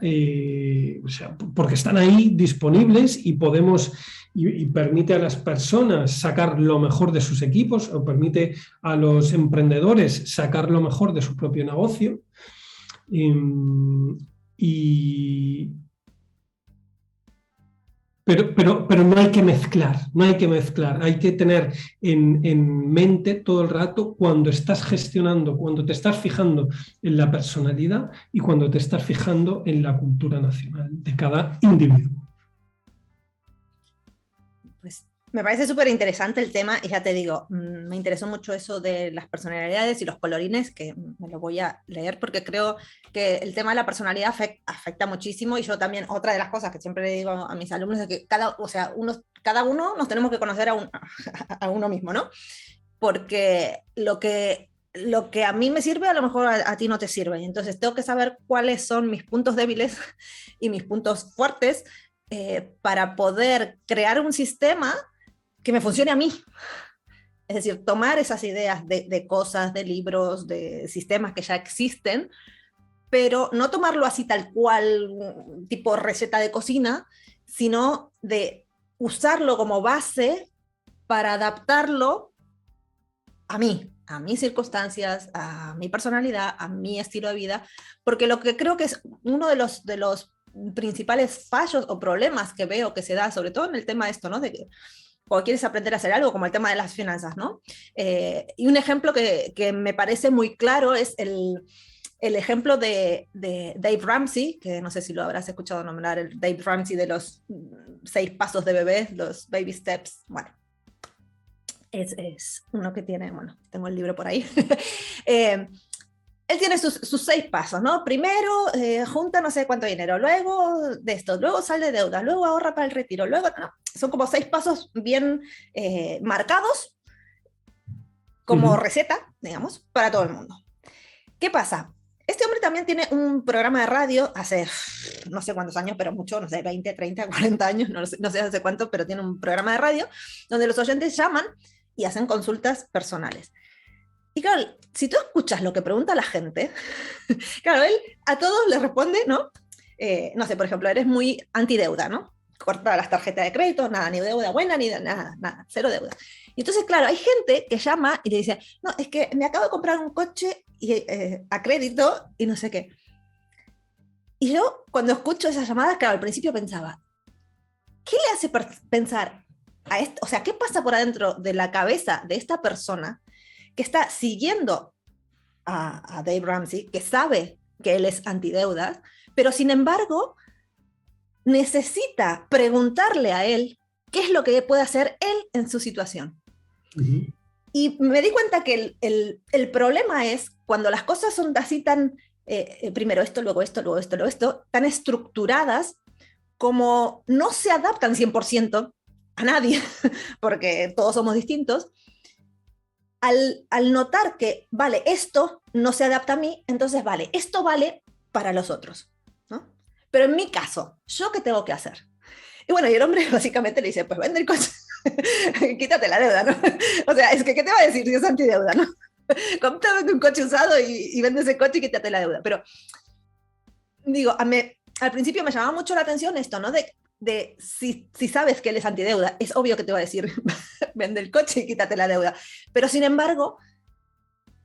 porque están ahí disponibles y podemos y permite a las personas sacar lo mejor de sus equipos o permite a los emprendedores sacar lo mejor de su propio negocio. Pero no hay que mezclar, hay que tener en mente todo el rato cuando estás gestionando, cuando te estás fijando en la personalidad y cuando te estás fijando en la cultura nacional de cada individuo. Pues me parece súper interesante el tema y ya te digo, me interesó mucho eso de las personalidades y los colorines, que me lo voy a leer porque creo que el tema de la personalidad afecta muchísimo y yo también, otra de las cosas que siempre le digo a mis alumnos es que cada uno nos tenemos que conocer a uno mismo, ¿no? Porque lo que a mí me sirve a lo mejor a ti no te sirve, entonces tengo que saber cuáles son mis puntos débiles y mis puntos fuertes para poder crear un sistema que me funcione a mí. Es decir, tomar esas ideas de cosas, de libros, de sistemas que ya existen, pero no tomarlo así tal cual, tipo receta de cocina, sino de usarlo como base para adaptarlo a mí, a mis circunstancias, a mi personalidad, a mi estilo de vida, porque lo que creo que es uno de los principales fallos o problemas que veo que se da, sobre todo en el tema de esto, ¿no? De que cuando quieres aprender a hacer algo, como el tema de las finanzas, ¿no? Y un ejemplo que me parece muy claro es el ejemplo de Dave Ramsey, que no sé si lo habrás escuchado nombrar, el Dave Ramsey de los 6 pasos de bebé, los baby steps. Bueno, es uno que tiene, bueno, tengo el libro por ahí. Él tiene sus 6 pasos, ¿no? Primero, junta no sé cuánto dinero, luego de esto, luego sale de deuda, luego ahorra para el retiro, luego, no, son como 6 pasos bien marcados, como receta, digamos, para todo el mundo. ¿Qué pasa? Este hombre también tiene un programa de radio hace no sé cuántos años, pero mucho, no sé, 20, 30, 40 años, no sé hace cuánto, pero tiene un programa de radio donde los oyentes llaman y hacen consultas personales. Y claro, si tú escuchas lo que pregunta la gente, claro, él a todos les responde, ¿no? No sé, por ejemplo, eres muy antideuda, ¿no? Corta las tarjetas de crédito, nada, ni deuda buena, ni nada, cero deuda. Y entonces, claro, hay gente que llama y le dice, no, es que me acabo de comprar un coche a crédito y no sé qué. Y yo, cuando escucho esas llamadas, claro, al principio pensaba, ¿qué le hace pensar a esto? O sea, ¿qué pasa por adentro de la cabeza de esta persona que está siguiendo a Dave Ramsey, que sabe que él es antideudas, pero sin embargo necesita preguntarle a él qué es lo que puede hacer él en su situación? Uh-huh. Y me di cuenta que el problema es cuando las cosas son así tan, primero esto, luego esto, luego esto, luego esto, tan estructuradas, como no se adaptan 100% a nadie, porque todos somos distintos. Al notar que, vale, esto no se adapta a mí, entonces vale, esto vale para los otros, ¿no? Pero en mi caso, ¿yo qué tengo que hacer? Y bueno, y el hombre básicamente le dice, pues vende el coche. quítate la deuda, ¿no? O sea, es que, ¿qué te va a decir si es antideuda, no? Cómprate un coche usado y vende ese coche y quítate la deuda. Pero, digo, al principio me llamaba mucho la atención esto, ¿no? De si sabes que él es antideuda, es obvio que te va a decir, vende el coche y quítate la deuda. Pero, sin embargo,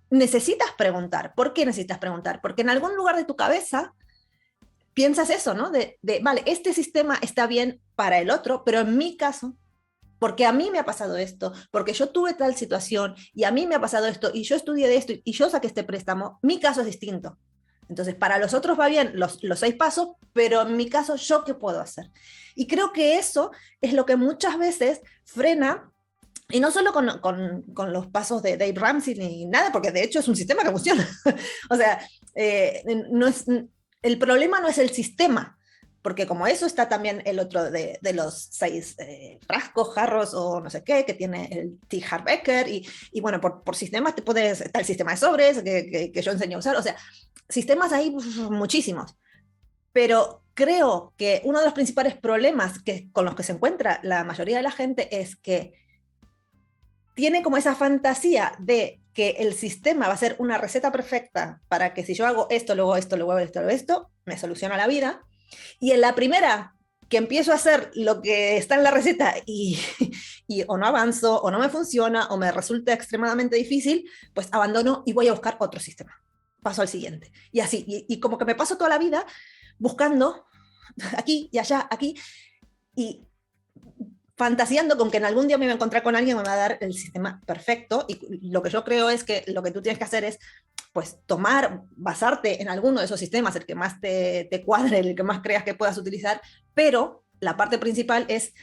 necesitas preguntar. ¿Por qué necesitas preguntar? Porque en algún lugar de tu cabeza piensas eso, ¿no? Vale, este sistema está bien para el otro, pero en mi caso, porque a mí me ha pasado esto, porque yo tuve tal situación y a mí me ha pasado esto y yo estudié de esto y yo saqué este préstamo, mi caso es distinto. Entonces, para los otros va bien los 6 pasos, pero en mi caso, ¿yo qué puedo hacer? Y creo que eso es lo que muchas veces frena, y no solo con los pasos de Dave Ramsey ni nada, porque de hecho es un sistema que funciona. O sea, el problema no es el sistema, porque como eso está también el otro de los 6 frascos, jarros o no sé qué, que tiene el T. Harv Eker, y bueno, por sistemas está el sistema de sobres que yo enseño a usar, o sea, sistemas hay muchísimos. Pero creo que uno de los principales problemas con los que se encuentra la mayoría de la gente es que tiene como esa fantasía de que el sistema va a ser una receta perfecta para que si yo hago esto, luego esto, luego esto, luego esto, me soluciona la vida. Y en la primera que empiezo a hacer lo que está en la receta y o no avanzo, o no me funciona, o me resulta extremadamente difícil, pues abandono y voy a buscar otro sistema. Paso al siguiente. Y así, y como que me paso toda la vida buscando aquí y allá, aquí, y fantaseando con que en algún día me voy a encontrar con alguien que me va a dar el sistema perfecto. Y lo que yo creo es que lo que tú tienes que hacer es pues basarte en alguno de esos sistemas, el que más te cuadre, el que más creas que puedas utilizar, pero la parte principal es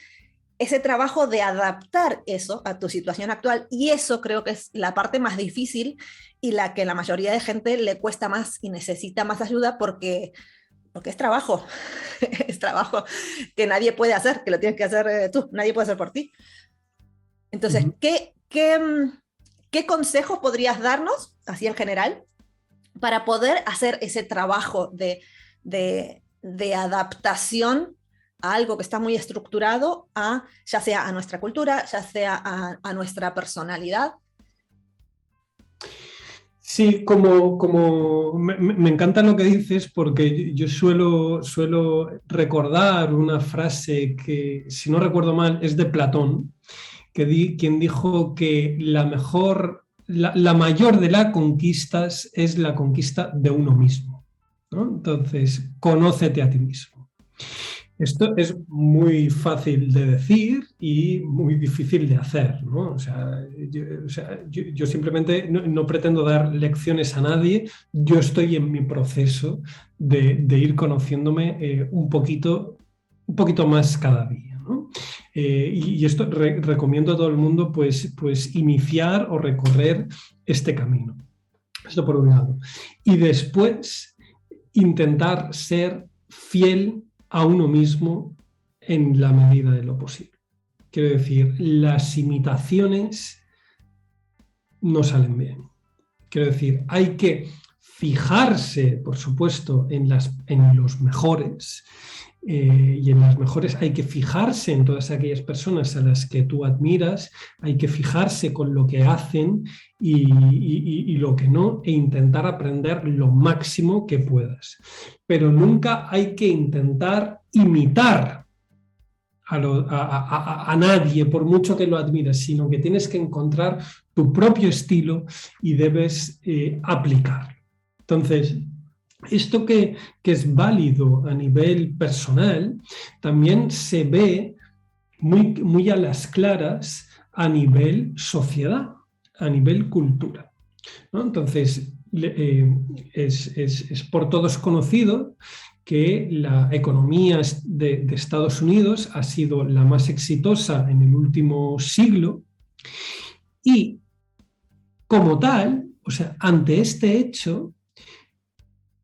ese trabajo de adaptar eso a tu situación actual, y eso creo que es la parte más difícil y la que la mayoría de gente le cuesta más y necesita más ayuda porque es trabajo, es trabajo que nadie puede hacer, que lo tienes que hacer tú, nadie puede hacer por ti. Entonces, ¿qué consejos podrías darnos, así en general, para poder hacer ese trabajo de adaptación a algo que está muy estructurado, ya sea a nuestra cultura, ya sea a nuestra personalidad? Sí, como me encanta lo que dices, porque yo suelo recordar una frase que, si no recuerdo mal, es de Platón, quien dijo que la mayor de las conquistas es la conquista de uno mismo, ¿no? Entonces, conócete a ti mismo. Esto es muy fácil de decir y muy difícil de hacer, ¿no? Yo simplemente no pretendo dar lecciones a nadie. Yo estoy en mi proceso de ir conociéndome un poquito más cada día, ¿no? Y esto recomiendo a todo el mundo pues iniciar o recorrer este camino. Esto por un lado. Y después intentar ser fiel a uno mismo en la medida de lo posible. Quiero decir, las imitaciones no salen bien. Quiero decir, hay que fijarse, por supuesto, en los mejores, y en las mejores hay que fijarse en todas aquellas personas a las que tú admiras, hay que fijarse con lo que hacen y lo que no, e intentar aprender lo máximo que puedas. Pero nunca hay que intentar imitar a nadie, por mucho que lo admires, sino que tienes que encontrar tu propio estilo y debes aplicarlo. Entonces, esto que es válido a nivel personal, también se ve muy a las claras a nivel sociedad, a nivel cultura, ¿no? Entonces, es por todos conocido que la economía de Estados Unidos ha sido la más exitosa en el último siglo, y como tal, o sea, ante este hecho,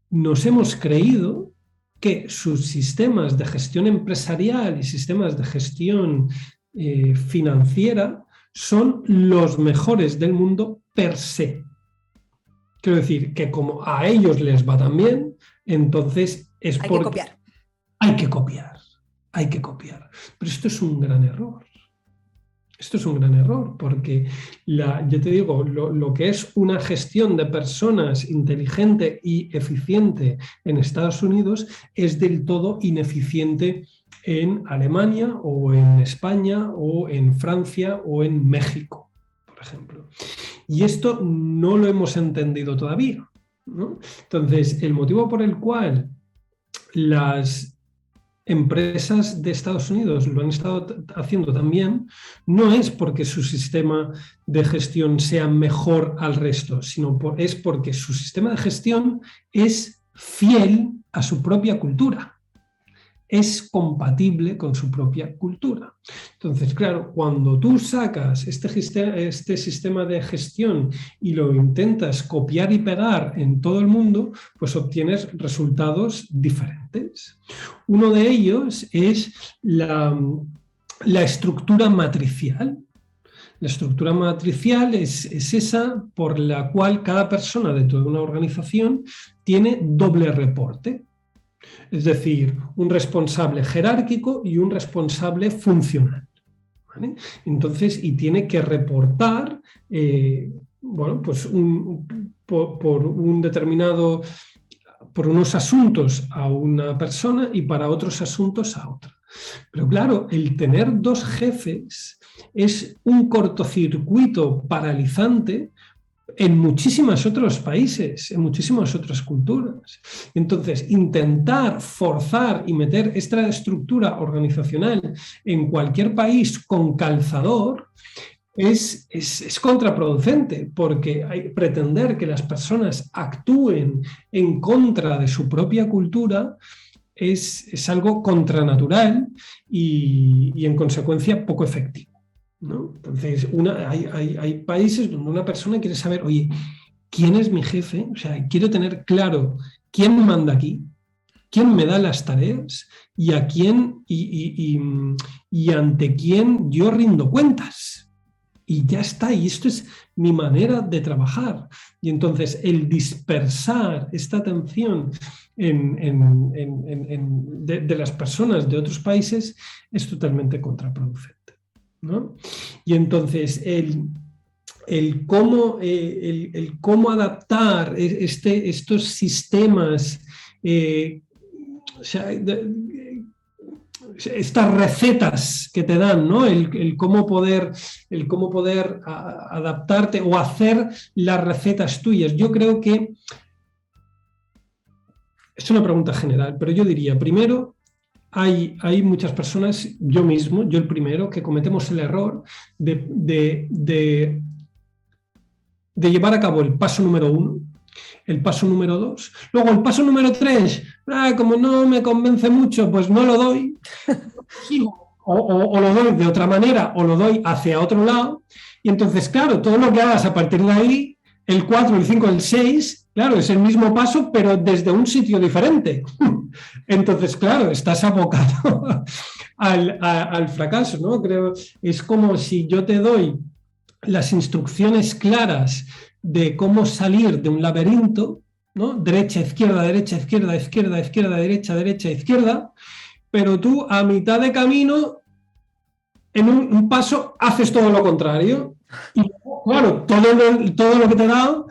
nos hemos creído que sus sistemas de gestión empresarial y sistemas de gestión financiera son los mejores del mundo per se. Quiero decir que como a ellos les va tan bien, entonces es porque... copiar. Hay que copiar. Pero esto es un gran error. Esto es un gran error porque, yo te digo, lo que es una gestión de personas inteligente y eficiente en Estados Unidos es del todo ineficiente en Alemania o en España o en Francia o en México, por ejemplo. Y esto no lo hemos entendido todavía, ¿no? Entonces, el motivo por el cual las empresas de Estados Unidos lo han estado haciendo también, no es porque su sistema de gestión sea mejor al resto, sino es porque su sistema de gestión es fiel a su propia cultura, es compatible con su propia cultura. Entonces, claro, cuando tú sacas este sistema de gestión y lo intentas copiar y pegar en todo el mundo, pues obtienes resultados diferentes. Uno de ellos es la estructura matricial. La estructura matricial es esa por la cual cada persona dentro de una organización tiene doble reporte. Es decir, un responsable jerárquico y un responsable funcional, ¿vale? Entonces, y tiene que reportar, bueno, pues por un determinado, por unos asuntos a una persona y para otros asuntos a otra. Pero claro, el tener dos jefes es un cortocircuito paralizante en muchísimos otros países, en muchísimas otras culturas. Entonces, intentar forzar y meter esta estructura organizacional en cualquier país con calzador es contraproducente, porque pretender que las personas actúen en contra de su propia cultura es algo contranatural y en consecuencia poco efectivo, ¿no? Entonces, hay países donde una persona quiere saber, oye, ¿quién es mi jefe? O sea, quiero tener claro quién manda aquí, quién me da las tareas y a quién y ante quién yo rindo cuentas. Y ya está, y esto es mi manera de trabajar. Y entonces el dispersar esta atención de las personas de otros países es totalmente contraproducente, ¿no? Y entonces el cómo adaptar estos sistemas, o sea, estas recetas que te dan, ¿no? El cómo poder adaptarte o hacer las recetas tuyas. Yo creo que es una pregunta general, pero yo diría, primero, hay muchas personas, yo mismo, yo el primero, que cometemos el error de llevar a cabo el paso número 1, el paso número 2, luego el paso número 3, como no me convence mucho, pues no lo doy, o lo doy de otra manera, o lo doy hacia otro lado, y entonces, claro, todo lo que hagas a partir de ahí, el 4, el 5, el 6, claro, es el mismo paso, pero desde un sitio diferente. Entonces, claro, estás abocado al fracaso, ¿no? Creo, es como si yo te doy las instrucciones claras de cómo salir de un laberinto, ¿no? Derecha, izquierda, izquierda, izquierda, derecha, izquierda, pero tú a mitad de camino, en un paso, haces todo lo contrario. Y claro, todo lo que te he dado,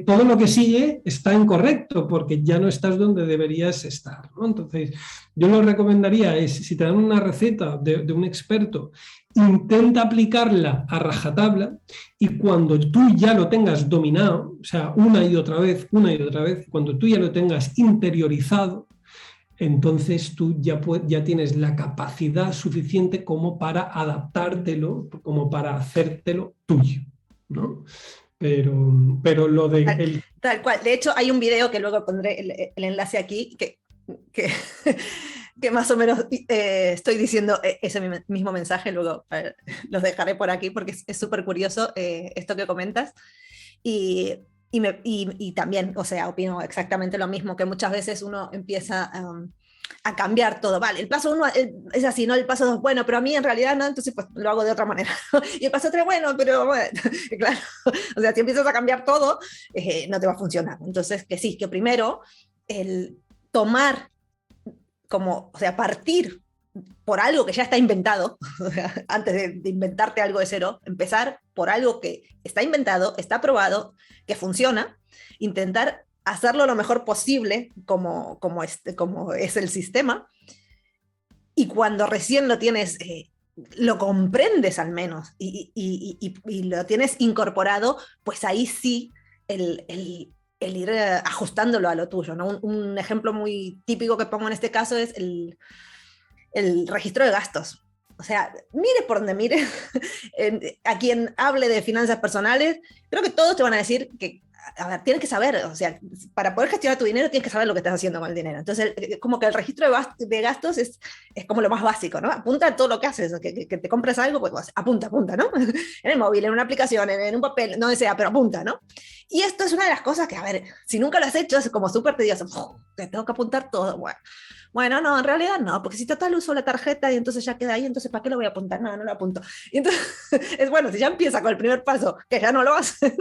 todo lo que sigue está incorrecto, porque ya no estás donde deberías estar, ¿no? Entonces, yo lo recomendaría es, si te dan una receta de un experto, intenta aplicarla a rajatabla, y cuando tú ya lo tengas dominado, o sea, una y otra vez, cuando tú ya lo tengas interiorizado, entonces tú ya tienes la capacidad suficiente como para adaptártelo, como para hacértelo tuyo, ¿no? Pero lo de... Tal cual. De hecho, hay un video que luego pondré el enlace aquí, que más o menos estoy diciendo ese mismo mensaje, luego los dejaré por aquí porque es súper curioso esto que comentas. Y también, o sea, opino exactamente lo mismo, que muchas veces uno empieza a cambiar todo. Vale, el paso 1 es así, ¿no? El paso 2, bueno, pero a mí en realidad no, entonces pues lo hago de otra manera. Y el paso 3, bueno, pero bueno, claro, o sea, si empiezas a cambiar todo, no te va a funcionar. Entonces, que sí, que primero el tomar como, o sea, partir por algo que ya está inventado, antes de inventarte algo de cero, empezar por algo que está inventado, está probado, que funciona, intentar hacerlo lo mejor posible como es el sistema, y cuando recién lo tienes, lo comprendes al menos, y lo tienes incorporado, pues ahí sí el ir ajustándolo a lo tuyo, ¿no? Un ejemplo muy típico que pongo en este caso es el registro de gastos. O sea, mire por donde mire, a quien hable de finanzas personales, creo que todos te van a decir que, a ver, tienes que saber, o sea, para poder gestionar tu dinero tienes que saber lo que estás haciendo con el dinero. Entonces, como que el registro de gastos es como lo más básico, ¿no? Apunta a todo lo que haces, que te compres algo, pues apunta, ¿no? En el móvil, en una aplicación, en un papel, no sea, pero apunta, ¿no? Y esto es una de las cosas que, a ver, si nunca lo has hecho, es como súper tedioso. Te tengo que apuntar todo, bueno, no, en realidad no, porque si total uso la tarjeta y entonces ya queda ahí, entonces ¿para qué lo voy a apuntar? No lo apunto. Y entonces, es bueno, si ya empieza con el primer paso, que ya no lo haces,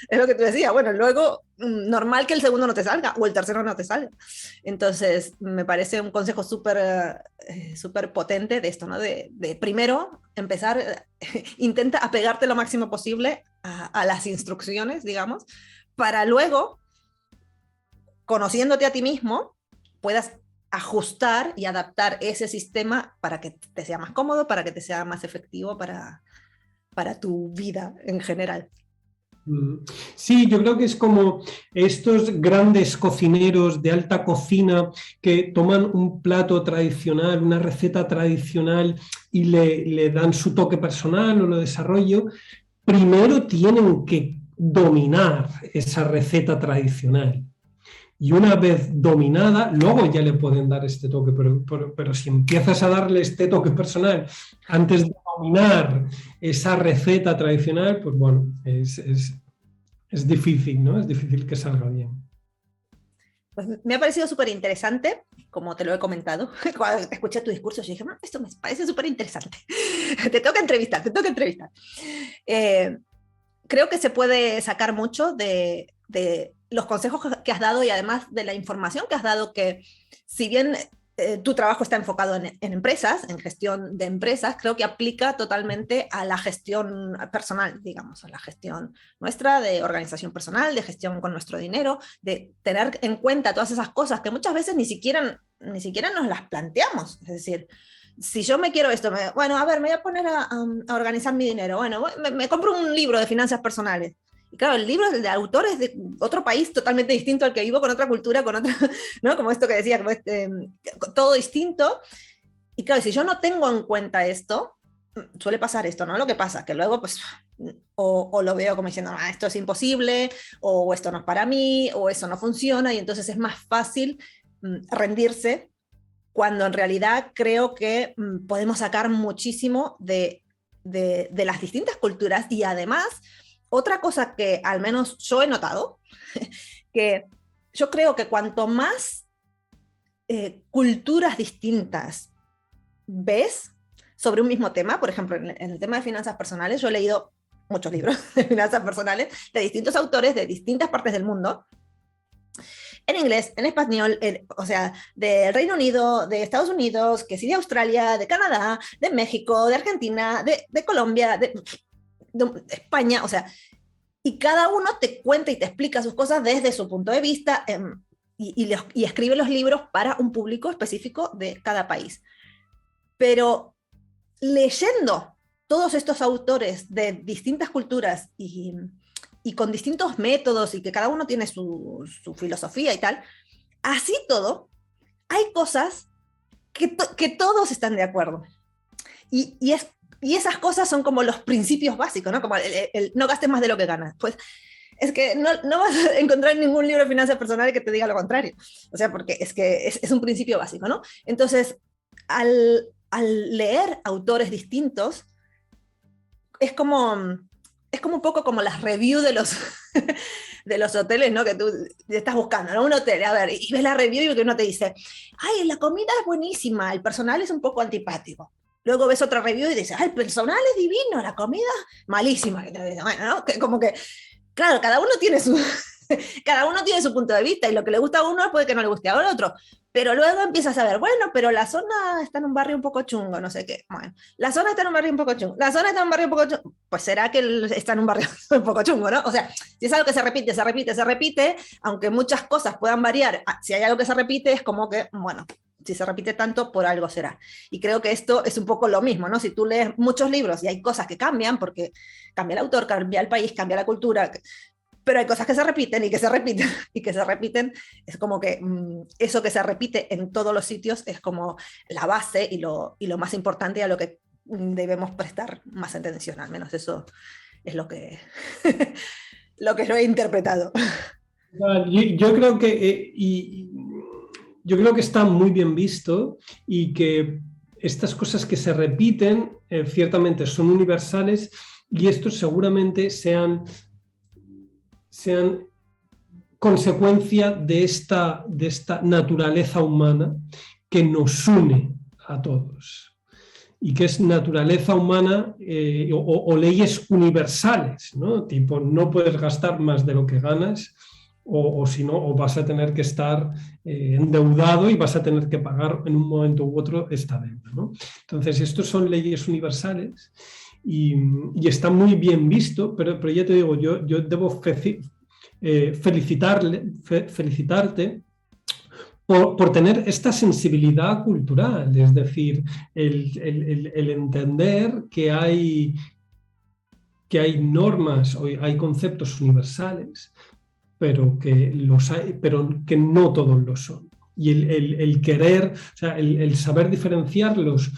es lo que tú decías, bueno, luego normal que el segundo no te salga o el tercero no te salga. Entonces, me parece un consejo súper potente de esto, ¿no? De primero empezar, intenta apegarte lo máximo posible a las instrucciones, digamos, para luego, conociéndote a ti mismo, puedas ajustar y adaptar ese sistema para que te sea más cómodo, para que te sea más efectivo para tu vida en general. Sí, yo creo que es como estos grandes cocineros de alta cocina que toman un plato tradicional, una receta tradicional y le dan su toque personal o lo desarrollo. Primero tienen que dominar esa receta tradicional. Y una vez dominada, luego ya le pueden dar este toque, pero si empiezas a darle este toque personal antes de dominar esa receta tradicional, pues bueno, es difícil, ¿no? Es difícil que salga bien. Pues me ha parecido súper interesante, como te lo he comentado. Cuando escuché tu discurso, yo dije, esto me parece súper interesante. Te toca entrevistar. Creo que se puede sacar mucho de los consejos que has dado y además de la información que has dado, que si bien tu trabajo está enfocado en empresas, en gestión de empresas, creo que aplica totalmente a la gestión personal, digamos, a la gestión nuestra de organización personal, de gestión con nuestro dinero, de tener en cuenta todas esas cosas que muchas veces ni siquiera nos las planteamos. Es decir, si yo me quiero esto, bueno, a ver, me voy a poner a organizar mi dinero, bueno, me compro un libro de finanzas personales. Y claro, el libro de autores de otro país totalmente distinto al que vivo, con otra cultura, con otra, ¿no? Como esto que decía, como todo distinto. Y claro, si yo no tengo en cuenta esto, suele pasar esto, ¿no? Lo que pasa, que luego, pues, o lo veo como diciendo, esto es imposible, o esto no es para mí, o eso no funciona, y entonces es más fácil rendirse, cuando en realidad creo que podemos sacar muchísimo de las distintas culturas. Y además, otra cosa que al menos yo he notado, que yo creo que cuanto más culturas distintas ves sobre un mismo tema, por ejemplo, en el tema de finanzas personales, yo he leído muchos libros de finanzas personales de distintos autores de distintas partes del mundo, en inglés, en español, o sea, del Reino Unido, de Estados Unidos, que sí, de Australia, de Canadá, de México, de Argentina, de Colombia, de España, o sea, y cada uno te cuenta y te explica sus cosas desde su punto de vista, y escribe los libros para un público específico de cada país. Pero leyendo todos estos autores de distintas culturas y con distintos métodos, y que cada uno tiene su filosofía y tal, así todo, hay cosas que todos están de acuerdo. Y esas cosas son como los principios básicos, ¿no? Como el no gastes más de lo que ganas. Pues es que no vas a encontrar ningún libro de finanzas personales que te diga lo contrario. O sea, porque es que es un principio básico, ¿no? Entonces, al leer autores distintos, es como un poco como las reviews de los hoteles, ¿no? Que tú estás buscando, ¿no? Un hotel, a ver, y ves la review y que uno te dice, ay, la comida es buenísima, el personal es un poco antipático. Luego ves otra review y dices, ay, el personal es divino, la comida malísima. Bueno, ¿no? Como que, claro, cada uno tiene cada uno tiene su punto de vista y lo que le gusta a uno puede que no le guste a otro. Pero luego empiezas a ver, bueno, pero la zona está en un barrio un poco chungo, no sé qué. Bueno, la zona está en un barrio un poco chungo. La zona está en un barrio un poco chungo. Pues será que está en un barrio un poco chungo, ¿no? O sea, si es algo que se repite, se repite, se repite, aunque muchas cosas puedan variar, si hay algo que se repite, es como que, bueno, si se repite tanto, por algo será. Y creo que esto es un poco lo mismo, ¿no? Si tú lees muchos libros y hay cosas que cambian, porque cambia el autor, cambia el país, cambia la cultura, pero hay cosas que se repiten y que se repiten y que se repiten, es como que eso que se repite en todos los sitios es como la base y lo más importante a lo que debemos prestar más atención, al menos eso es lo que, lo que yo he interpretado. Yo creo que, yo creo que está muy bien visto y que estas cosas que se repiten ciertamente son universales y estos seguramente sean consecuencia de esta naturaleza humana que nos une a todos y que es naturaleza humana o leyes universales, ¿no? Tipo, no puedes gastar más de lo que ganas o si no, o vas a tener que estar endeudado y vas a tener que pagar en un momento u otro esta deuda, ¿no? Entonces, estos son leyes universales. Y está muy bien visto, pero ya te digo, yo debo felicitarte por tener esta sensibilidad cultural, es decir, el entender que hay normas, hay conceptos universales, pero que los hay, pero que no todos lo son. Y el querer, o sea, el saber diferenciarlos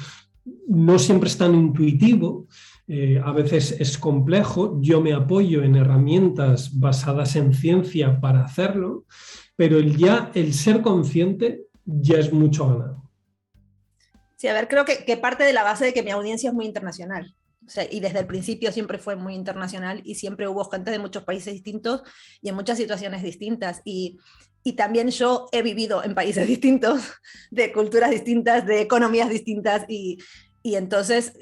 no siempre es tan intuitivo. A veces es complejo, yo me apoyo en herramientas basadas en ciencia para hacerlo, pero el ser consciente ya es mucho ganado. Sí, a ver, creo que parte de la base de que mi audiencia es muy internacional. O sea, y desde el principio siempre fue muy internacional y siempre hubo gente de muchos países distintos y en muchas situaciones distintas. Y también yo he vivido en países distintos, de culturas distintas, de economías distintas y entonces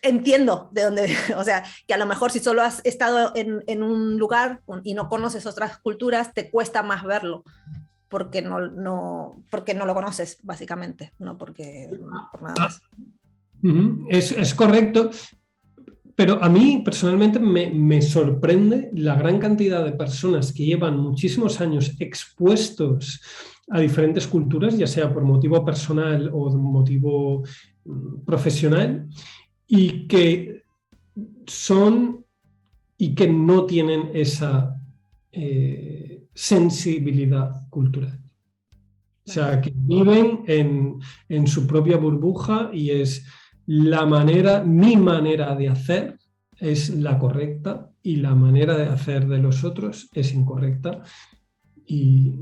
entiendo de dónde, o sea, que a lo mejor si solo has estado en un lugar y no conoces otras culturas, te cuesta más verlo, porque no lo conoces, básicamente, no por nada más. Es correcto, pero a mí personalmente me sorprende la gran cantidad de personas que llevan muchísimos años expuestos a diferentes culturas, ya sea por motivo personal o motivo profesional, y que no tienen esa sensibilidad cultural. O sea, que viven en su propia burbuja y es mi manera de hacer es la correcta y la manera de hacer de los otros es incorrecta. Y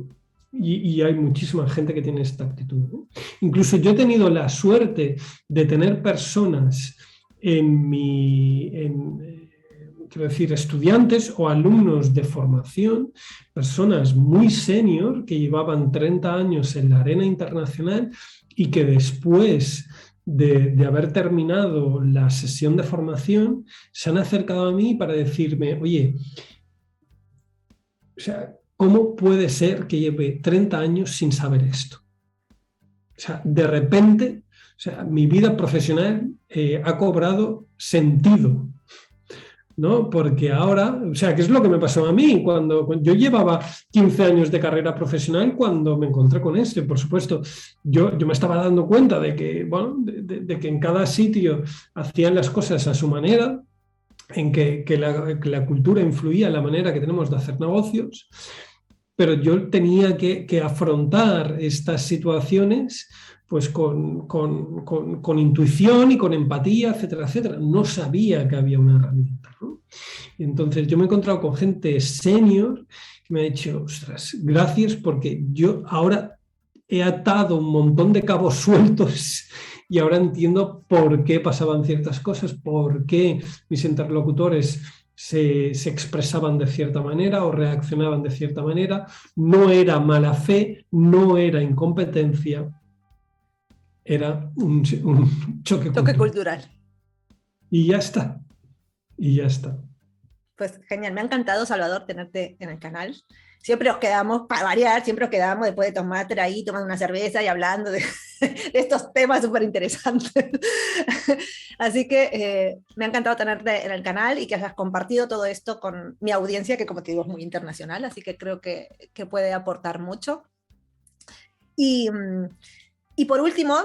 hay muchísima gente que tiene esta actitud, ¿no? Incluso yo he tenido la suerte de tener personas quiero decir, estudiantes o alumnos de formación, personas muy senior que llevaban 30 años en la arena internacional y que después de haber terminado la sesión de formación se han acercado a mí para decirme, oye, o sea, ¿cómo puede ser que lleve 30 años sin saber esto? O sea, de repente, o sea, mi vida profesional ha cobrado sentido, ¿no? Porque ahora, o sea, ¿qué es lo que me pasó a mí? Cuando yo llevaba 15 años de carrera profesional cuando me encontré con esto. Y por supuesto, yo me estaba dando cuenta de que, bueno, de que en cada sitio hacían las cosas a su manera, en que la cultura influía en la manera que tenemos de hacer negocios, pero yo tenía que afrontar estas situaciones pues con intuición y con empatía, etcétera, etcétera. No sabía que había una herramienta, ¿no? Y entonces yo me he encontrado con gente senior que me ha dicho, ostras, gracias porque yo ahora he atado un montón de cabos sueltos y ahora entiendo por qué pasaban ciertas cosas, por qué mis interlocutores se expresaban de cierta manera o reaccionaban de cierta manera. No era mala fe, no era incompetencia, era un choque cultural. cultural. Y ya está. Pues genial, me ha encantado, Salvador, tenerte en el canal. Siempre os quedamos, para variar, siempre os quedamos después de tomar ahí, tomando una cerveza y hablando de estos temas súper interesantes. Así que me ha encantado tenerte en el canal y que hayas compartido todo esto con mi audiencia, que como te digo es muy internacional, así que creo que puede aportar mucho. Y por último,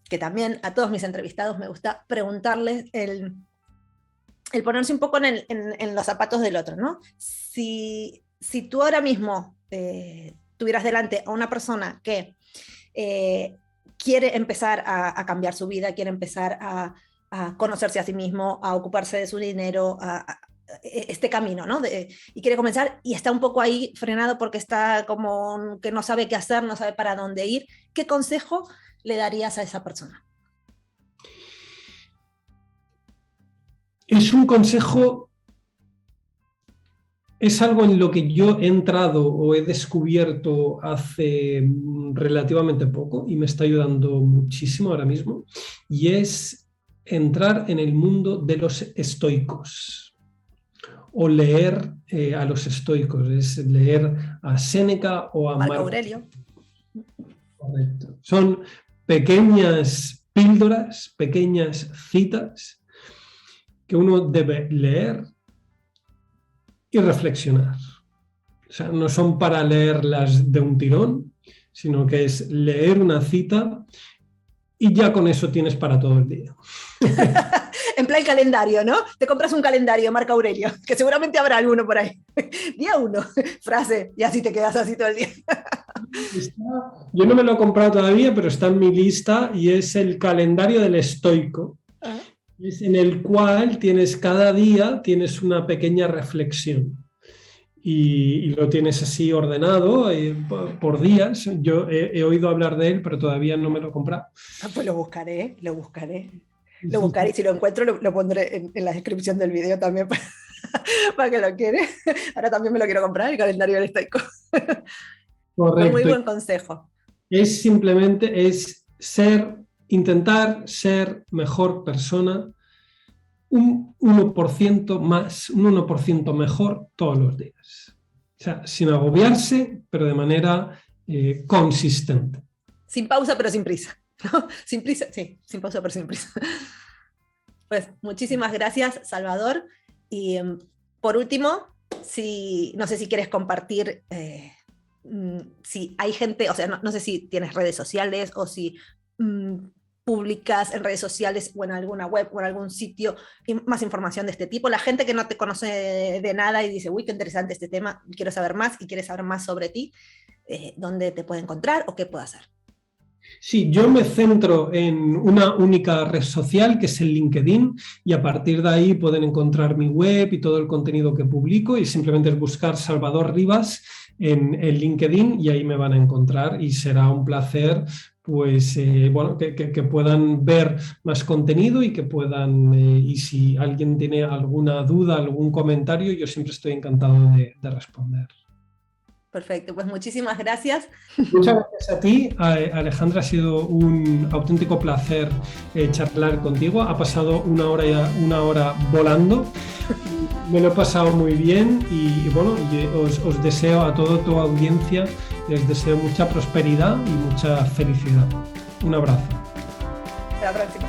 que también a todos mis entrevistados me gusta preguntarles el ponerse un poco en los zapatos del otro, ¿no? Si tú ahora mismo tuvieras delante a una persona que quiere empezar a cambiar su vida, quiere empezar a conocerse a sí mismo, a ocuparse de su dinero, a este camino, ¿no? Y quiere comenzar y está un poco ahí frenado porque está como que no sabe qué hacer, no sabe para dónde ir, ¿qué consejo le darías a esa persona? Es un consejo, es algo en lo que yo he entrado o he descubierto hace relativamente poco y me está ayudando muchísimo ahora mismo, y es entrar en el mundo de los estoicos o leer a los estoicos, es leer a Séneca o a Marco Aurelio. Correcto. Son pequeñas píldoras, pequeñas citas que uno debe leer y reflexionar. O sea, no son para leerlas de un tirón, sino que es leer una cita y ya con eso tienes para todo el día. En plan calendario, ¿no? Te compras un calendario, Marco Aurelio, que seguramente habrá alguno por ahí. Día 1, frase, y así te quedas así todo el día. Yo no me lo he comprado todavía, pero está en mi lista y es el calendario del estoico. Es en el cual cada día tienes una pequeña reflexión y lo tienes así ordenado por días. Yo he oído hablar de él, pero todavía no me lo he comprado. Pues lo buscaré. Y si lo encuentro lo pondré en la descripción del video también para que lo quiera. Ahora también me lo quiero comprar, el calendario del estoico. Correcto. Muy buen consejo. Es simplemente intentar ser mejor persona, un 1% más, un 1% mejor todos los días. O sea, sin agobiarse, pero de manera consistente. Sin pausa, pero sin prisa. ¿No? Sin prisa, sí, sin pausa, pero sin prisa. Pues muchísimas gracias, Salvador. Y por último, no sé si quieres compartir... si hay gente, o sea, no sé si tienes redes sociales o si publicas en redes sociales o en alguna web o en algún sitio más información de este tipo. La gente que no te conoce de nada y dice, uy, qué interesante este tema, quiero saber más y quiere saber más sobre ti, ¿dónde te puede encontrar o qué puedo hacer? Sí, yo me centro en una única red social que es el LinkedIn y a partir de ahí pueden encontrar mi web y todo el contenido que publico y simplemente es buscar Salvador Rivas en el LinkedIn y ahí me van a encontrar y será un placer pues que puedan ver más contenido y que puedan, y si alguien tiene alguna duda, algún comentario, yo siempre estoy encantado de responder. Perfecto, pues muchísimas gracias. Muchas gracias a ti, Alejandra, ha sido un auténtico placer charlar contigo. Ha pasado una hora volando. Me lo he pasado muy bien y bueno, os deseo a toda tu audiencia, les deseo mucha prosperidad y mucha felicidad. Un abrazo. Hasta la próxima.